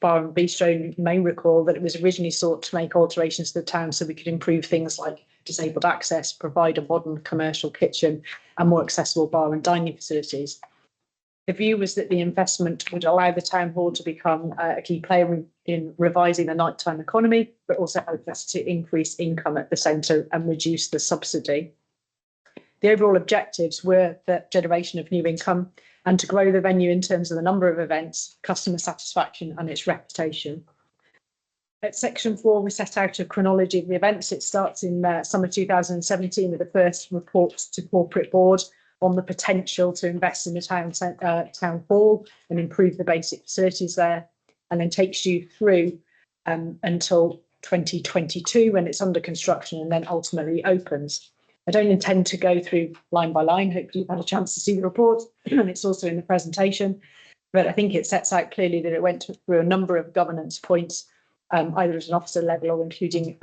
bar and bistro. You may recall that it was originally sought to make alterations to the town so we could improve things like disabled access, provide a modern commercial kitchen and more accessible bar and dining facilities. The view was that the investment would allow the town hall to become a key player in revising the nighttime economy, but also help us to increase income at the centre and reduce the subsidy. The overall objectives were the generation of new income and to grow the venue in terms of the number of events, customer satisfaction and its reputation. At section 4, we set out a chronology of the events. It starts in summer 2017 with the first report to corporate board on the potential to invest in the town hall and improve the basic facilities there, and then takes you through until 2022 when it's under construction and then ultimately opens. I don't intend to go through line by line. Hopefully you've had a chance to see the report and it's also in the presentation, but I think it sets out clearly that it went through a number of governance points, either at an officer level or including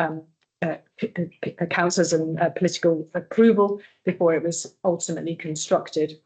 councillors and political approval before it was ultimately constructed.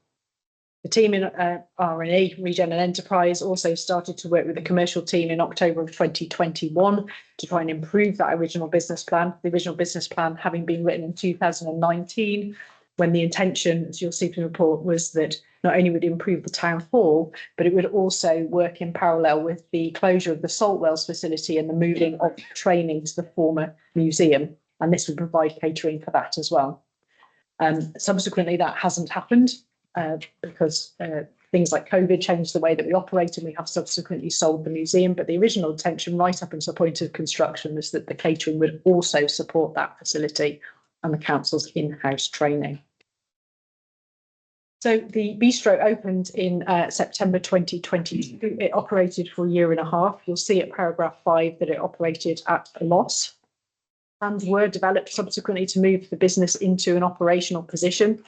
The team in R&E, Regen and Enterprise also started to work with the commercial team in October of 2021 to try and improve that original business plan. The original business plan having been written in 2019, when the intention, as you'll see from the report, was that not only would it improve the town hall, but it would also work in parallel with the closure of the Saltwells facility and the moving of training to the former museum. And this would provide catering for that as well. Subsequently, that hasn't happened because things like COVID changed the way that we operate, and we have subsequently sold the museum. But the original intention right up until the point of construction was that the catering would also support that facility and the council's in-house training. So the bistro opened in September 2022. It operated for a year and a half. You'll see at paragraph 5 that it operated at a loss. Plans were developed subsequently to move the business into an operational position,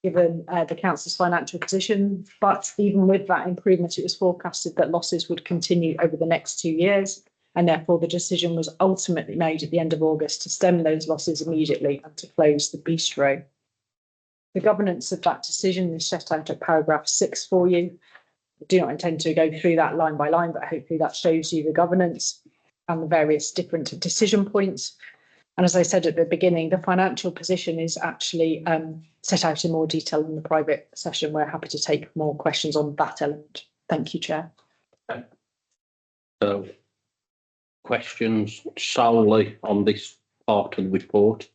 given the council's financial position. But even with that improvement, it was forecasted that losses would continue over the next 2 years. And therefore, the decision was ultimately made at the end of August to stem those losses immediately and to close the bistro. The governance of that decision is set out at paragraph 6 for you. I do not intend to go through that line by line, but hopefully that shows you the governance and the various different decision points. And as I said at the beginning, the financial position is actually set out in more detail in the private session. We're happy to take more questions on that element. Thank you, Chair. So, questions solely on this part of the report?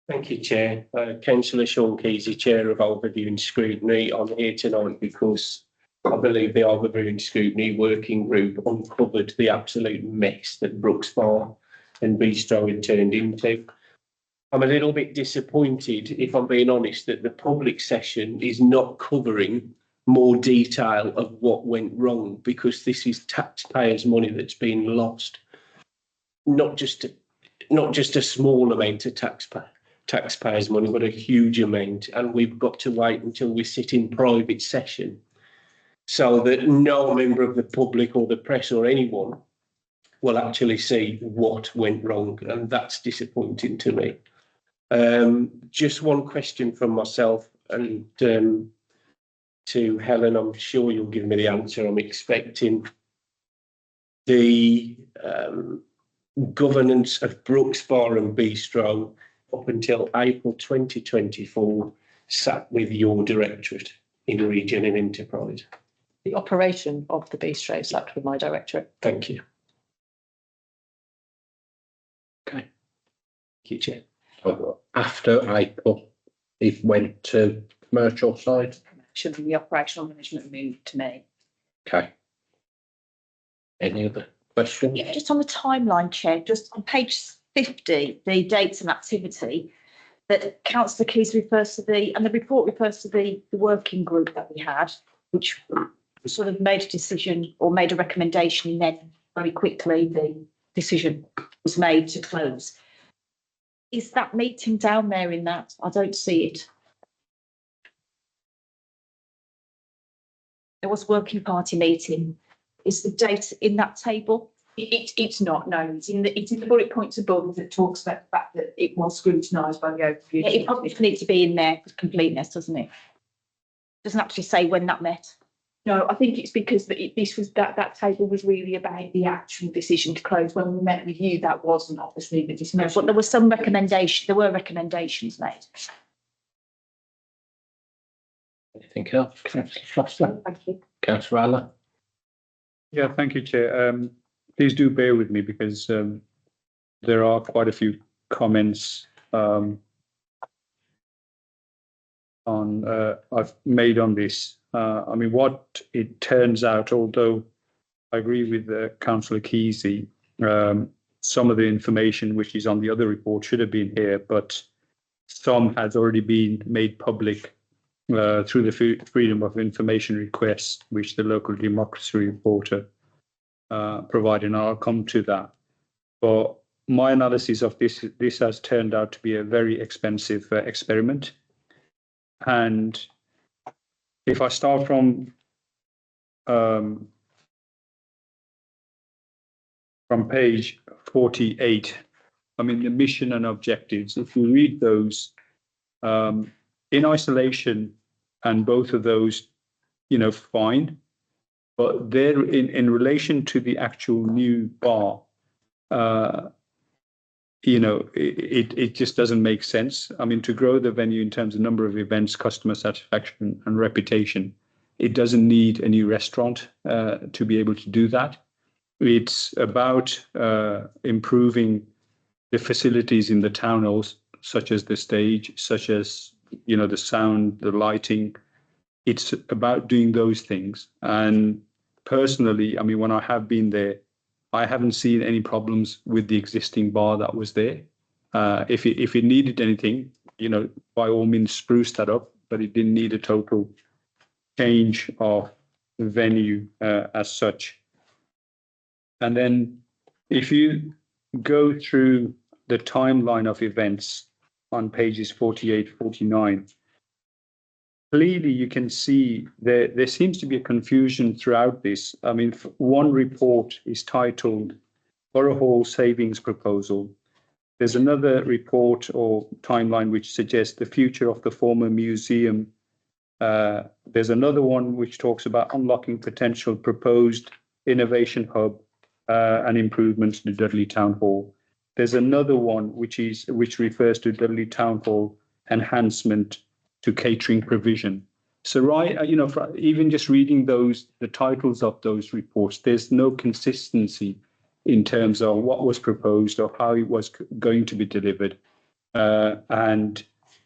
Thank you, Chair. Councillor Sean Keasy, Chair of Overview and Scrutiny. I'm here tonight because I believe the Overview and Scrutiny Working Group uncovered the absolute mess that Brooks Bar and Bistro had turned into. I'm a little bit disappointed, if I'm being honest, that the public session is not covering more detail of what went wrong, because this is taxpayers' money that's been lost. Not just a small amount of taxpayers' money, but a huge amount. And we've got to wait until we sit in private session so that no member of the public or the press or anyone will actually see what went wrong. And that's disappointing to me. Just one question from myself and to Helen. I'm sure you'll give me the answer. I'm expecting the governance of Brooks Bar and Bistro up until April 2024 sat with your directorate in Regen and Enterprise. The operation of the bistro sat with my directorate. Thank you. Okay. Thank you, Chair. After April, it went to commercial side. Should the operational management moved to me? Okay. Any other questions? Yeah, just on the timeline, Chair, just on page 50, the dates and activity, that Councillor Keys refers to and the report refers to the working group that we had, which sort of made a decision or made a recommendation, and then very quickly the decision was made to close. Is that meeting down there in that? I don't see it. There was a working party meeting. Is the date in that table? It's not, no, it's in the bullet points above that talks about the fact that it was scrutinised by the overview. Yeah, it probably needs to be in there for completeness, doesn't it? Doesn't actually say when that met. No, I think it's because this was that table was really about the actual decision to close. When we met with you, that wasn't obviously the No, discussion. but there was some recommendation. There were recommendations made. Anything else? Councillor Foster? Thank you. Councillor Allen? Yeah, thank you, Chair. Please do bear with me because there are quite a few comments I've made on this. I mean, what it turns out, although I agree with Councillor Kesey, some of the information which is on the other report should have been here, but some has already been made public through the Freedom of Information request, which the local democracy reporter provided, and I'll come to that. But my analysis of this has turned out to be a very expensive experiment. And if I start from page 48, I mean, the mission and objectives, if you read those in isolation, and both of those, fine, but they're in relation to the actual new bar, it just doesn't make sense. I mean, to grow the venue in terms of number of events, customer satisfaction and reputation, it doesn't need a new restaurant to be able to do that. It's about improving the facilities in the town halls, such as the stage, such as, the sound, the lighting. It's about doing those things. And personally, I mean, when I have been there, I haven't seen any problems with the existing bar that was there. If it needed anything, by all means, spruce that up, but it didn't need a total change of venue as such. And then if you go through the timeline of events on pages 48, 49, clearly you can see there seems to be a confusion throughout this. I mean, one report is titled Borough Hall Savings Proposal. There's another report or timeline which suggests the future of the former museum. There's another one which talks about unlocking potential proposed innovation hub and improvements to Dudley Town Hall. There's another one which refers to Dudley Town Hall enhancement to catering provision. So, right, even just reading the titles of those reports, there's no consistency in terms of what was proposed or how it was going to be delivered, and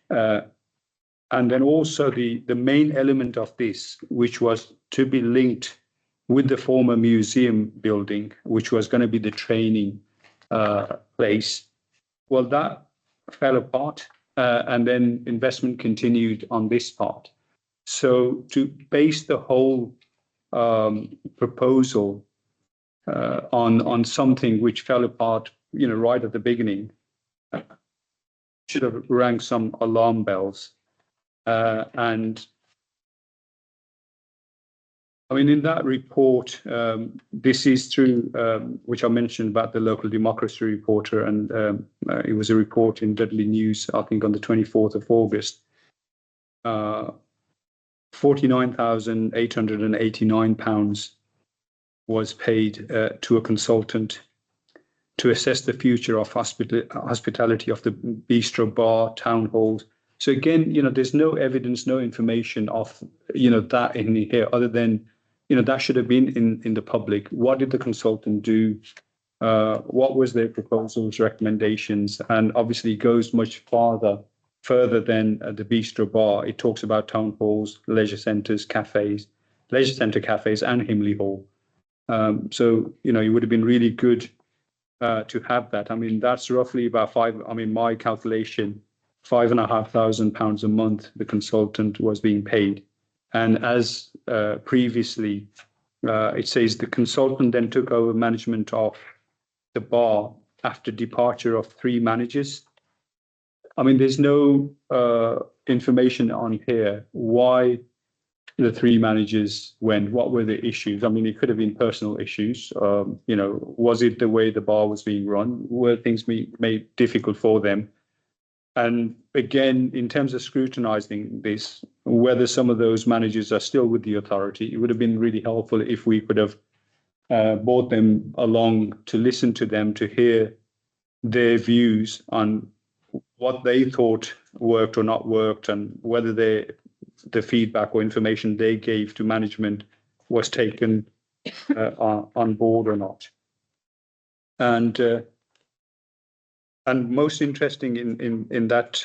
then also the main element of this, which was to be linked with the former museum building, which was going to be the training place. Well, that fell apart, and then investment continued on this part. So to base the whole proposal on something which fell apart, right at the beginning, should have rang some alarm bells. And I mean, in that report, this is through, which I mentioned about the local democracy reporter, and it was a report in Dudley News, I think on the 24th of August. £49,889 was paid to a consultant to assess the future of hospitality of the bistro, bar, town halls. So again, there's no evidence, no information of, that in here, other than, that should have been in the public. What did the consultant do? What was their proposals, recommendations? And obviously it goes much further than the bistro bar. It talks about town halls, leisure centres, cafes, leisure centre cafes and Himley Hall. So, it would have been really good to have that. I mean, that's roughly about my calculation, £5,500 a month the consultant was being paid. And as previously, it says the consultant then took over management of the bar after departure of 3 managers. I mean, there's no information on here why the 3 managers went. What were the issues? I mean, it could have been personal issues. Was it the way the bar was being run? Were things made difficult for them? And again, in terms of scrutinizing this, whether some of those managers are still with the authority, it would have been really helpful if we could have brought them along to listen to them, to hear their views on what they thought worked or not worked, and whether the feedback or information they gave to management was taken on board or not. And most interesting in that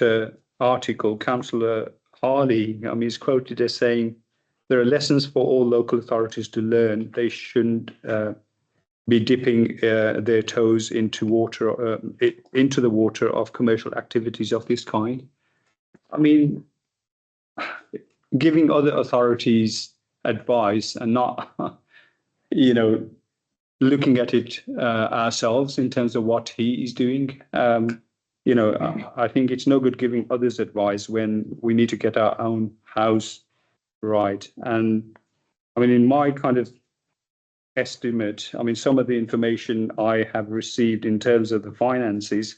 article, Councillor Harley, I mean, is quoted as saying, there are lessons for all local authorities to learn. They shouldn't be dipping their toes into the water of commercial activities of this kind. I mean, giving other authorities advice and not, looking at it ourselves in terms of what he is doing. I think it's no good giving others advice when we need to get our own house right. And I mean, in my kind of estimate, I mean, some of the information I have received in terms of the finances,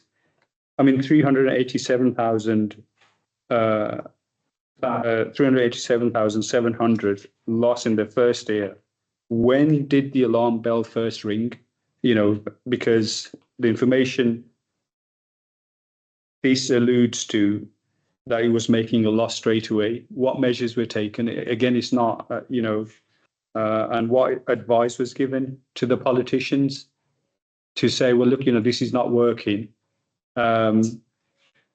I mean, 387,700 loss in the first year. When did the alarm bell first ring? Because the information this alludes to that it was making a loss straight away. What measures were taken? Again, it's not, and what advice was given to the politicians to say, well, look, this is not working.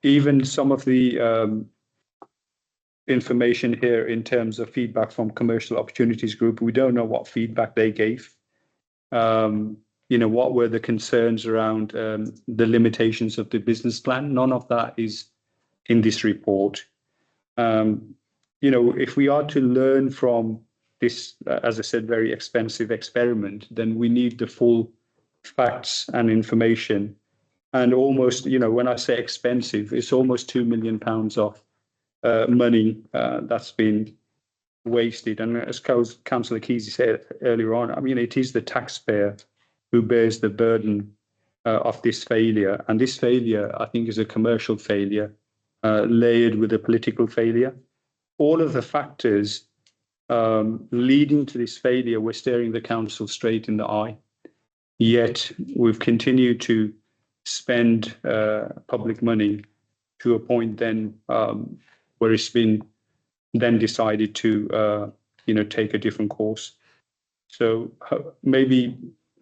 Even some of the information here in terms of feedback from Commercial Opportunities Group, we don't know what feedback they gave. What were the concerns around the limitations of the business plan? None of that is in this report. If we are to learn from this, as I said, very expensive experiment, then we need the full facts and information. And almost, when I say expensive, it's almost £2 million of money that's been wasted. And as Councillor Kesey said earlier on, I mean, it is the taxpayer who bears the burden of this failure. And this failure, I think, is a commercial failure layered with a political failure. All of the factors leading to this failure were staring the council straight in the eye. Yet we've continued to spend public money to a point then where it's been then decided to take a different course. So maybe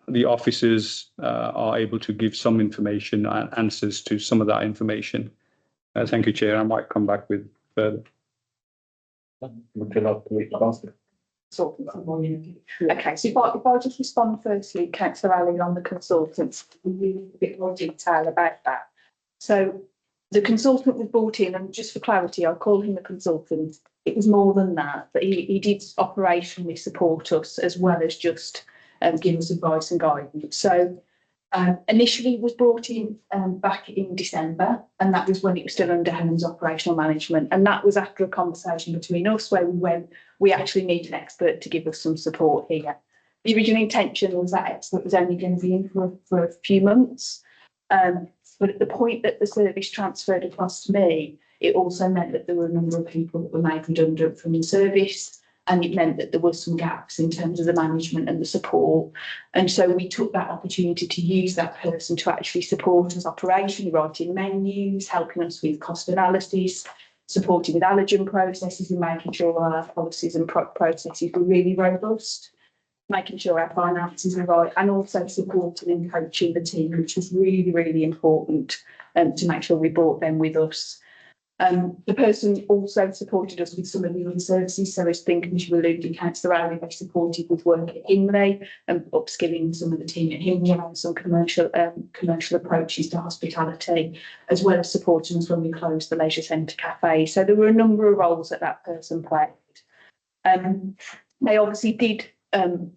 the officers are able to give some information and answers to some of that information. Thank you, Chair. I might come back with further. Okay, so if I just respond firstly, Councillor Ali, on the consultants, we need a bit more detail about that. So the consultant was brought in, and just for clarity, I call him a consultant. It was more than that, but he did operationally support us as well as just give us advice and guidance. So initially was brought in back in December, and that was when it was still under Helen's operational management. And that was after a conversation between us where we went, we actually need an expert to give us some support here. The original intention was that expert was only going to be in for a few months. But at the point that the service transferred across to me, it also meant that there were a number of people that were made redundant from the service. And it meant that there were some gaps in terms of the management and the support. And so we took that opportunity to use that person to actually support us operationally, writing menus, helping us with cost analysis, supporting with allergen processes and making sure our policies and processes were really robust, making sure our finances are right, and also supporting and coaching the team, which was really, really important to make sure we brought them with us. The person also supported us with some of the other services. So as the Commissioner alluded, Councillor Rowley, they supported with work at Hindley and upskilling some of the team at Hindley around some commercial approaches to hospitality, as well as supporting us when we closed the leisure centre cafe. So there were a number of roles that person played. They obviously did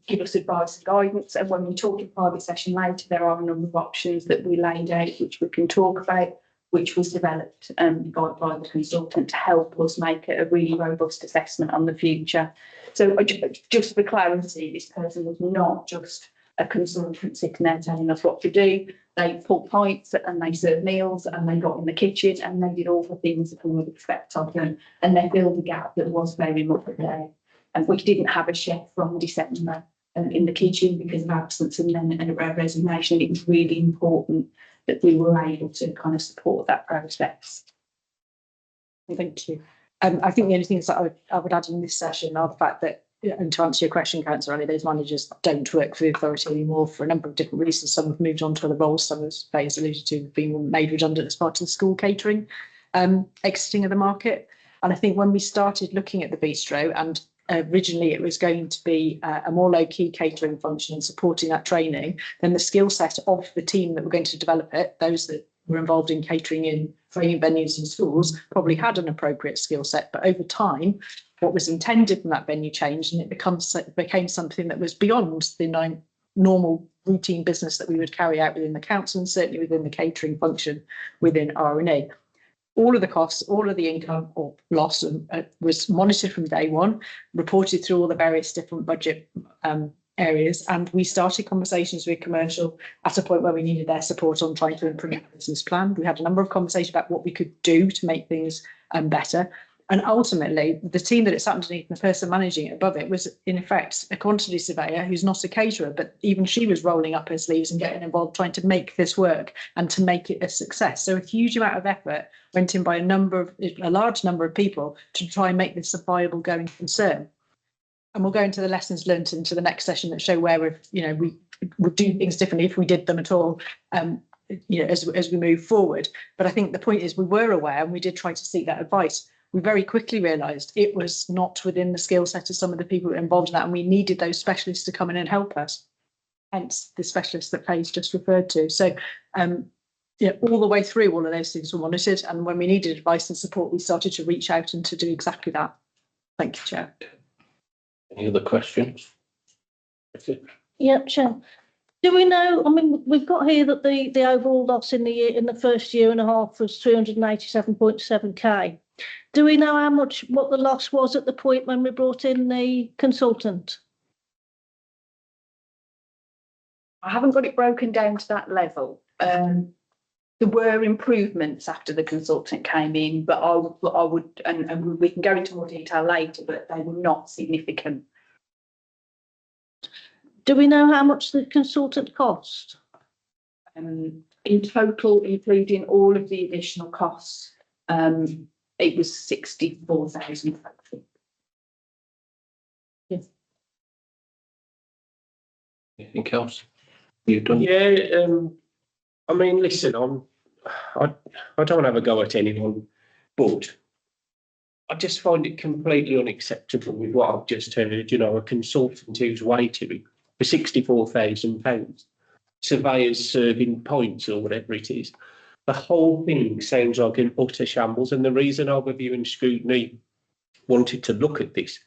give us advice and guidance, and when we talk in private session later, there are a number of options that we laid out which we can talk about, which was developed by the consultant to help us make a really robust assessment on the future. So just for clarity, this person was not just a consultant sitting there telling us what to do. They pulled pints and they served meals and they got in the kitchen and they did all the things that we would expect of them, and they filled the gap that was very much there. And we didn't have a chef from December in the kitchen because of absence and then a resignation. It was really important that we were able to kind of support that process. Thank you. I think the only things that I would add in this session are the fact that, and to answer your question, Councillor Annie, those managers don't work for the authority anymore for a number of different reasons. Some have moved on to other roles, some, as Faye has alluded to, have been made redundant as part of the school catering exiting of the market. And I think when we started looking at the bistro, and originally it was going to be a more low-key catering function and supporting that training, then the skill set of the team that were going to develop it, those that were involved in catering in training venues and schools, probably had an appropriate skill set. But over time, what was intended from that venue changed, and it became something that was beyond the normal routine business that we would carry out within the council and certainly within the catering function within R&E. All of the costs, all of the income or loss was monitored from day one, reported through all the various different budget areas, and we started conversations with commercial at a point where we needed their support on trying to improve the business plan. We had a number of conversations about what we could do to make things better. And ultimately, the team that it sat underneath and the person managing it above it was, in effect, a quantity surveyor who's not a caterer, but even she was rolling up her sleeves and getting involved, trying to make this work and to make it a success. So a huge amount of effort went in by a large number of people to try and make this a viable going concern. And we'll go into the lessons learned into the next session that show where we would do things differently if we did them at all. As we move forward. But I think the point is we were aware and we did try to seek that advice. We very quickly realised it was not within the skill set of some of the people involved in that, and we needed those specialists to come in and help us. Hence the specialists that Faye's just referred to. So, all the way through, all of those things were monitored, and when we needed advice and support, we started to reach out and to do exactly that. Thank you, Chair. Any other questions? Yep, sure. Do we know, I mean, we've got here that the overall loss in the first year and a half was 387.7k. Do we know what the loss was at the point when we brought in the consultant? I haven't got it broken down to that level. There were improvements after the consultant came in, but I would, and we can go into more detail later, but they were not significant. Do we know how much the consultant cost? In total, including all of the additional costs, it was 64,000. Yes. Anything else? You've done? Yeah, I mean, listen, I don't have a go at anyone, but I just find it completely unacceptable with what I've just heard. A consultant who's waiting for £64,000, surveyors serving points or whatever it is. The whole thing sounds like an utter shambles. And the reason Overview and Scrutiny wanted to look at this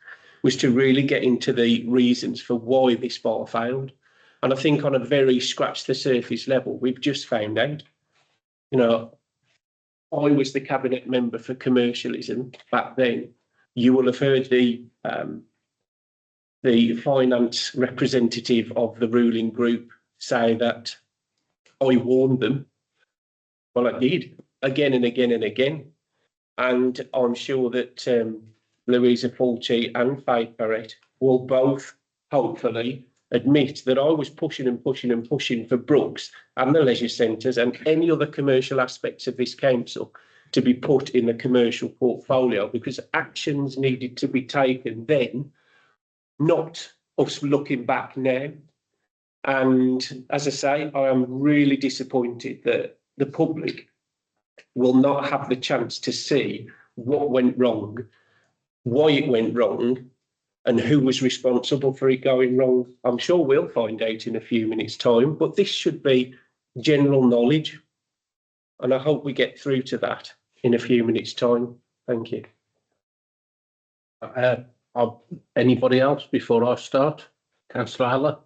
was to really get into the reasons for why this bar failed. And I think on a very scratch the surface level, we've just found out. I was the cabinet member for commercialism back then. You will have heard the finance representative of the ruling group say that I warned them. Well, I did again and again and again. And I'm sure that Louisa Fulci and Faye Barrett will both hopefully admit that I was pushing and pushing and pushing for Brooks and the leisure centres and any other commercial aspects of this council to be put in the commercial portfolio, because actions needed to be taken then, not us looking back now. And as I say, I am really disappointed that the public will not have the chance to see what went wrong, why it went wrong, and who was responsible for it going wrong. I'm sure we'll find out in a few minutes' time, but this should be general knowledge. And I hope we get through to that in a few minutes' time. Thank you. Anybody else before I start? Councillor Haller?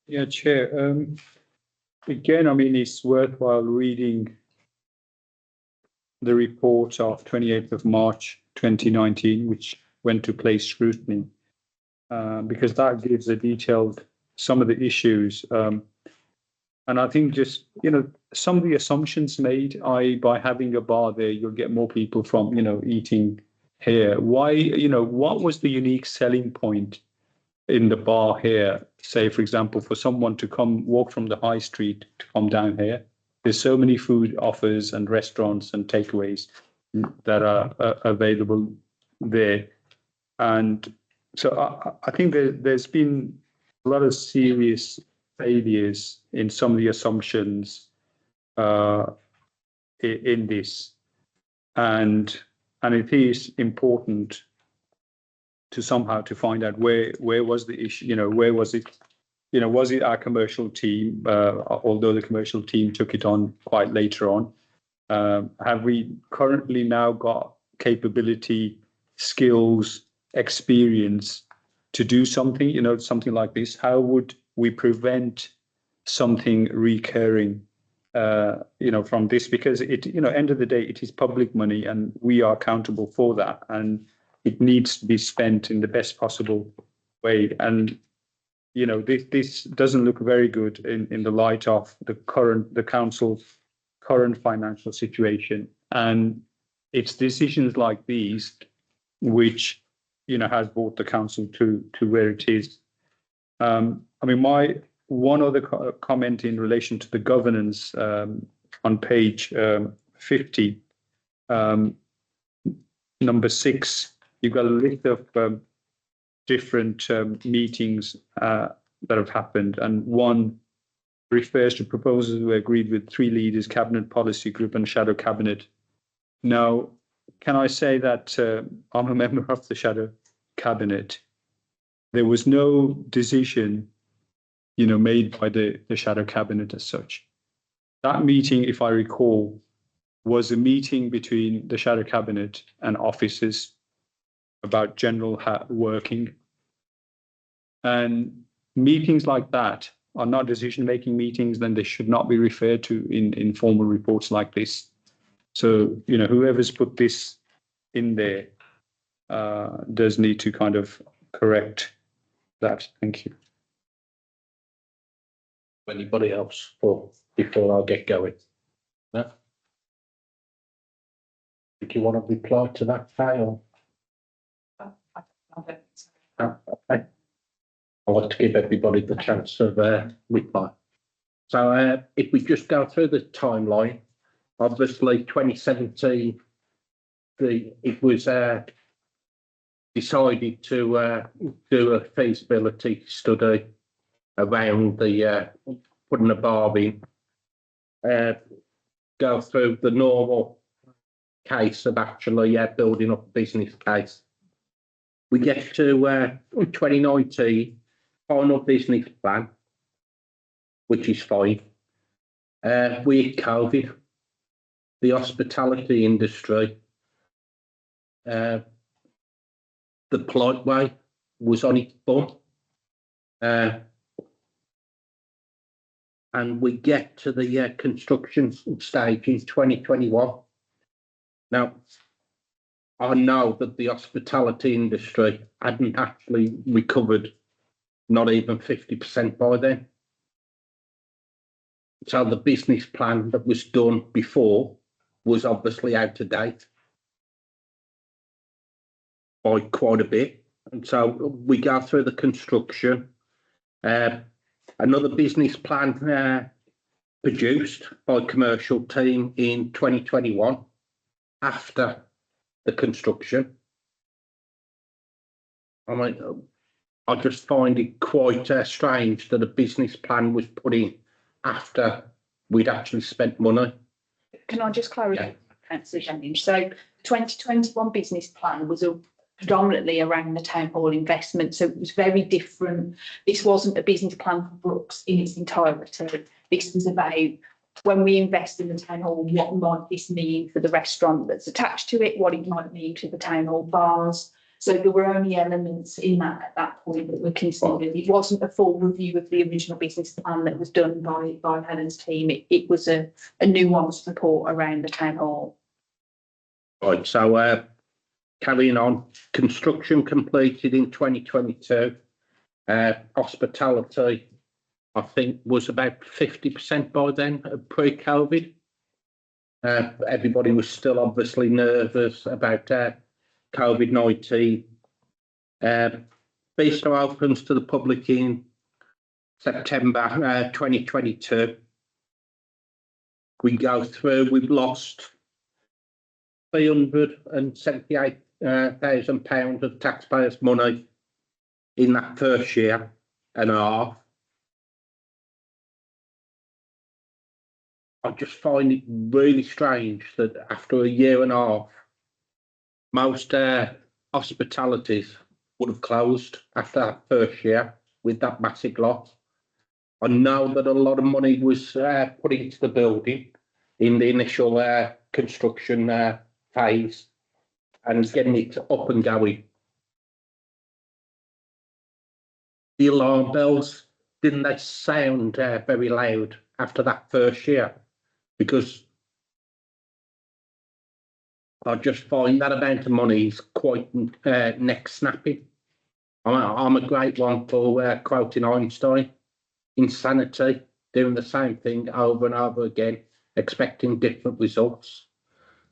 Yeah, Chair. Again, I mean, it's worthwhile reading the report of 28th of March 2019, which went to place scrutiny, because that gives a detailed some of the issues. And I think just, some of the assumptions made, by having a bar there, you'll get more people from, eating here. Why, what was the unique selling point in the bar here? Say, for example, for someone to come walk from the high street to come down here, there's so many food offers and restaurants and takeaways that are available there. And so I think there's been a lot of serious failures in some of the assumptions in this. And it is important to somehow to find out where was the issue, where was it, was it our commercial team, although the commercial team took it on quite later on. Have we currently now got capability, skills, experience to do something, something like this? How would we prevent something recurring, from this? Because end of the day, it is public money and we are accountable for that. And it needs to be spent in the best possible way. And, this doesn't look very good in the light of the council's current financial situation. And it's decisions like these which, has brought the council to where it is. My one other comment in relation to the governance, on page 50, number 6, you've got a list of different meetings that have happened, and one refers to proposals were agreed with 3 leaders, cabinet policy group and shadow cabinet. Now, can I say that I'm a member of the shadow cabinet? There was no decision, made by the shadow cabinet as such. That meeting, if I recall, was a meeting between the shadow cabinet and officers about general working. And meetings like that are not decision-making meetings, then they should not be referred to in formal reports like this. So, whoever's put this in there does need to kind of correct that. Thank you. Anybody else before I get going? No? Do you want to reply to that, Kyle? Okay. I'd like to give everybody the chance of reply. So if we just go through the timeline, obviously 2017, it was decided to do a feasibility study around the putting a bar in, go through the normal case of actually building up a business case. We get to 2019, final business plan, which is fine. We had COVID, the hospitality industry, the polite way was on its bum. And we get to the construction stage in 2021. Now, I know that the hospitality industry hadn't actually recovered not even 50% by then. So the business plan that was done before was obviously out of date by quite a bit. And so we go through the construction. Another business plan produced by commercial team in 2021 after the construction. I mean, I just find it quite strange that a business plan was put in after we'd actually spent money. can I just clarify, Councillor Jennings? So 2021 business plan was predominantly around the town hall investment, so it was very different. This wasn't a business plan for Brooks in its entirety. This was about when we invest in the town hall, what might this mean for the restaurant that's attached to it, what it might mean to the town hall bars. So there were only elements in that at that point that were considered. It wasn't a full review of the original business plan that was done by Helen's team. It was a nuanced report around the town hall. Right, so carrying on, construction completed in 2022. Hospitality, I think, was about 50% by then, pre-COVID. Everybody was still obviously nervous about COVID-19. Bistro opens to the public in September 2022. We go through, we've lost £378,000 of taxpayers' money in that first year and a half. I just find it really strange that after a year and a half, most hospitalities would have closed after that first year with that massive loss. I know that a lot of money was put into the building in the initial construction phase and getting it up and going. The alarm bells, didn't they sound very loud after that first year? Because I just find that amount of money is quite neck snapping. I'm a great one for quoting Einstein. Insanity, doing the same thing over and over again, expecting different results.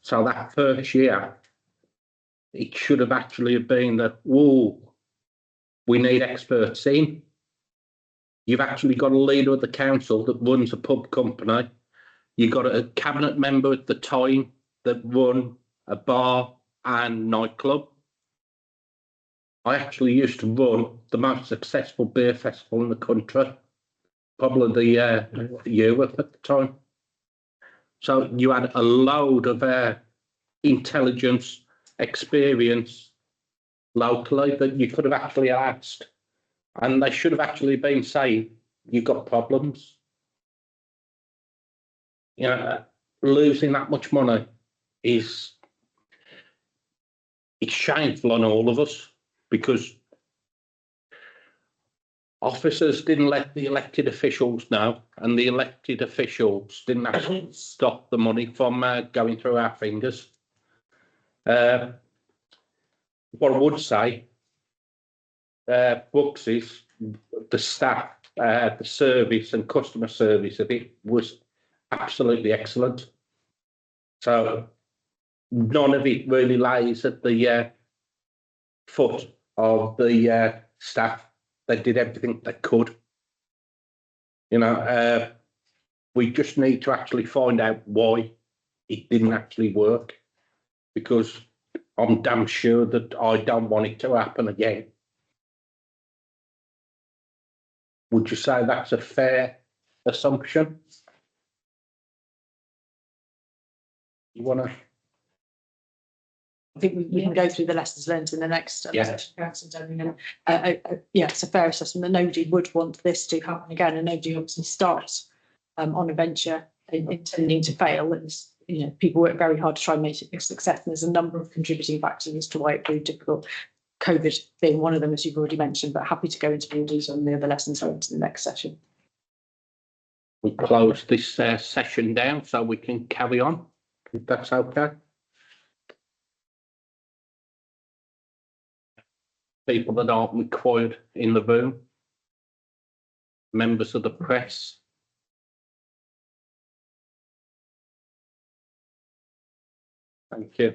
So that first year, it should have actually been that, whoa, we need experts in. You've actually got a leader of the council that runs a pub company. You've got a cabinet member at the time that run a bar and nightclub. I actually used to run the most successful beer festival in the country, probably the Europe at the time. So you had a load of intelligence, experience locally that you could have actually asked, and they should have actually been saying, you've got problems. You know, losing that much money it's shameful on all of us, because officers didn't let the elected officials know, and the elected officials didn't actually stop the money from going through our fingers. What I would say, Brooks, is the staff, the service and customer service of it was absolutely excellent. So none of it really lies at the foot of the staff. They did everything they could. You know, we just need to actually find out why it didn't actually work, because I'm damn sure that I don't want it to happen again. Would you say that's a fair assumption? You want to? I think we can go through the lessons learned in the next session, Councillor Deming. And yeah, it's a fair assessment that nobody would want this to happen again, and nobody obviously starts on a venture intending to fail. And you know, people work very hard to try and make it a success. And there's a number of contributing factors as to why it proved difficult. COVID being one of them, as you've already mentioned, but happy to go into more detail on the other lessons learned in the next session. We close this session down so we can carry on, if that's okay. People that aren't required in the room, members of the press. Thank you.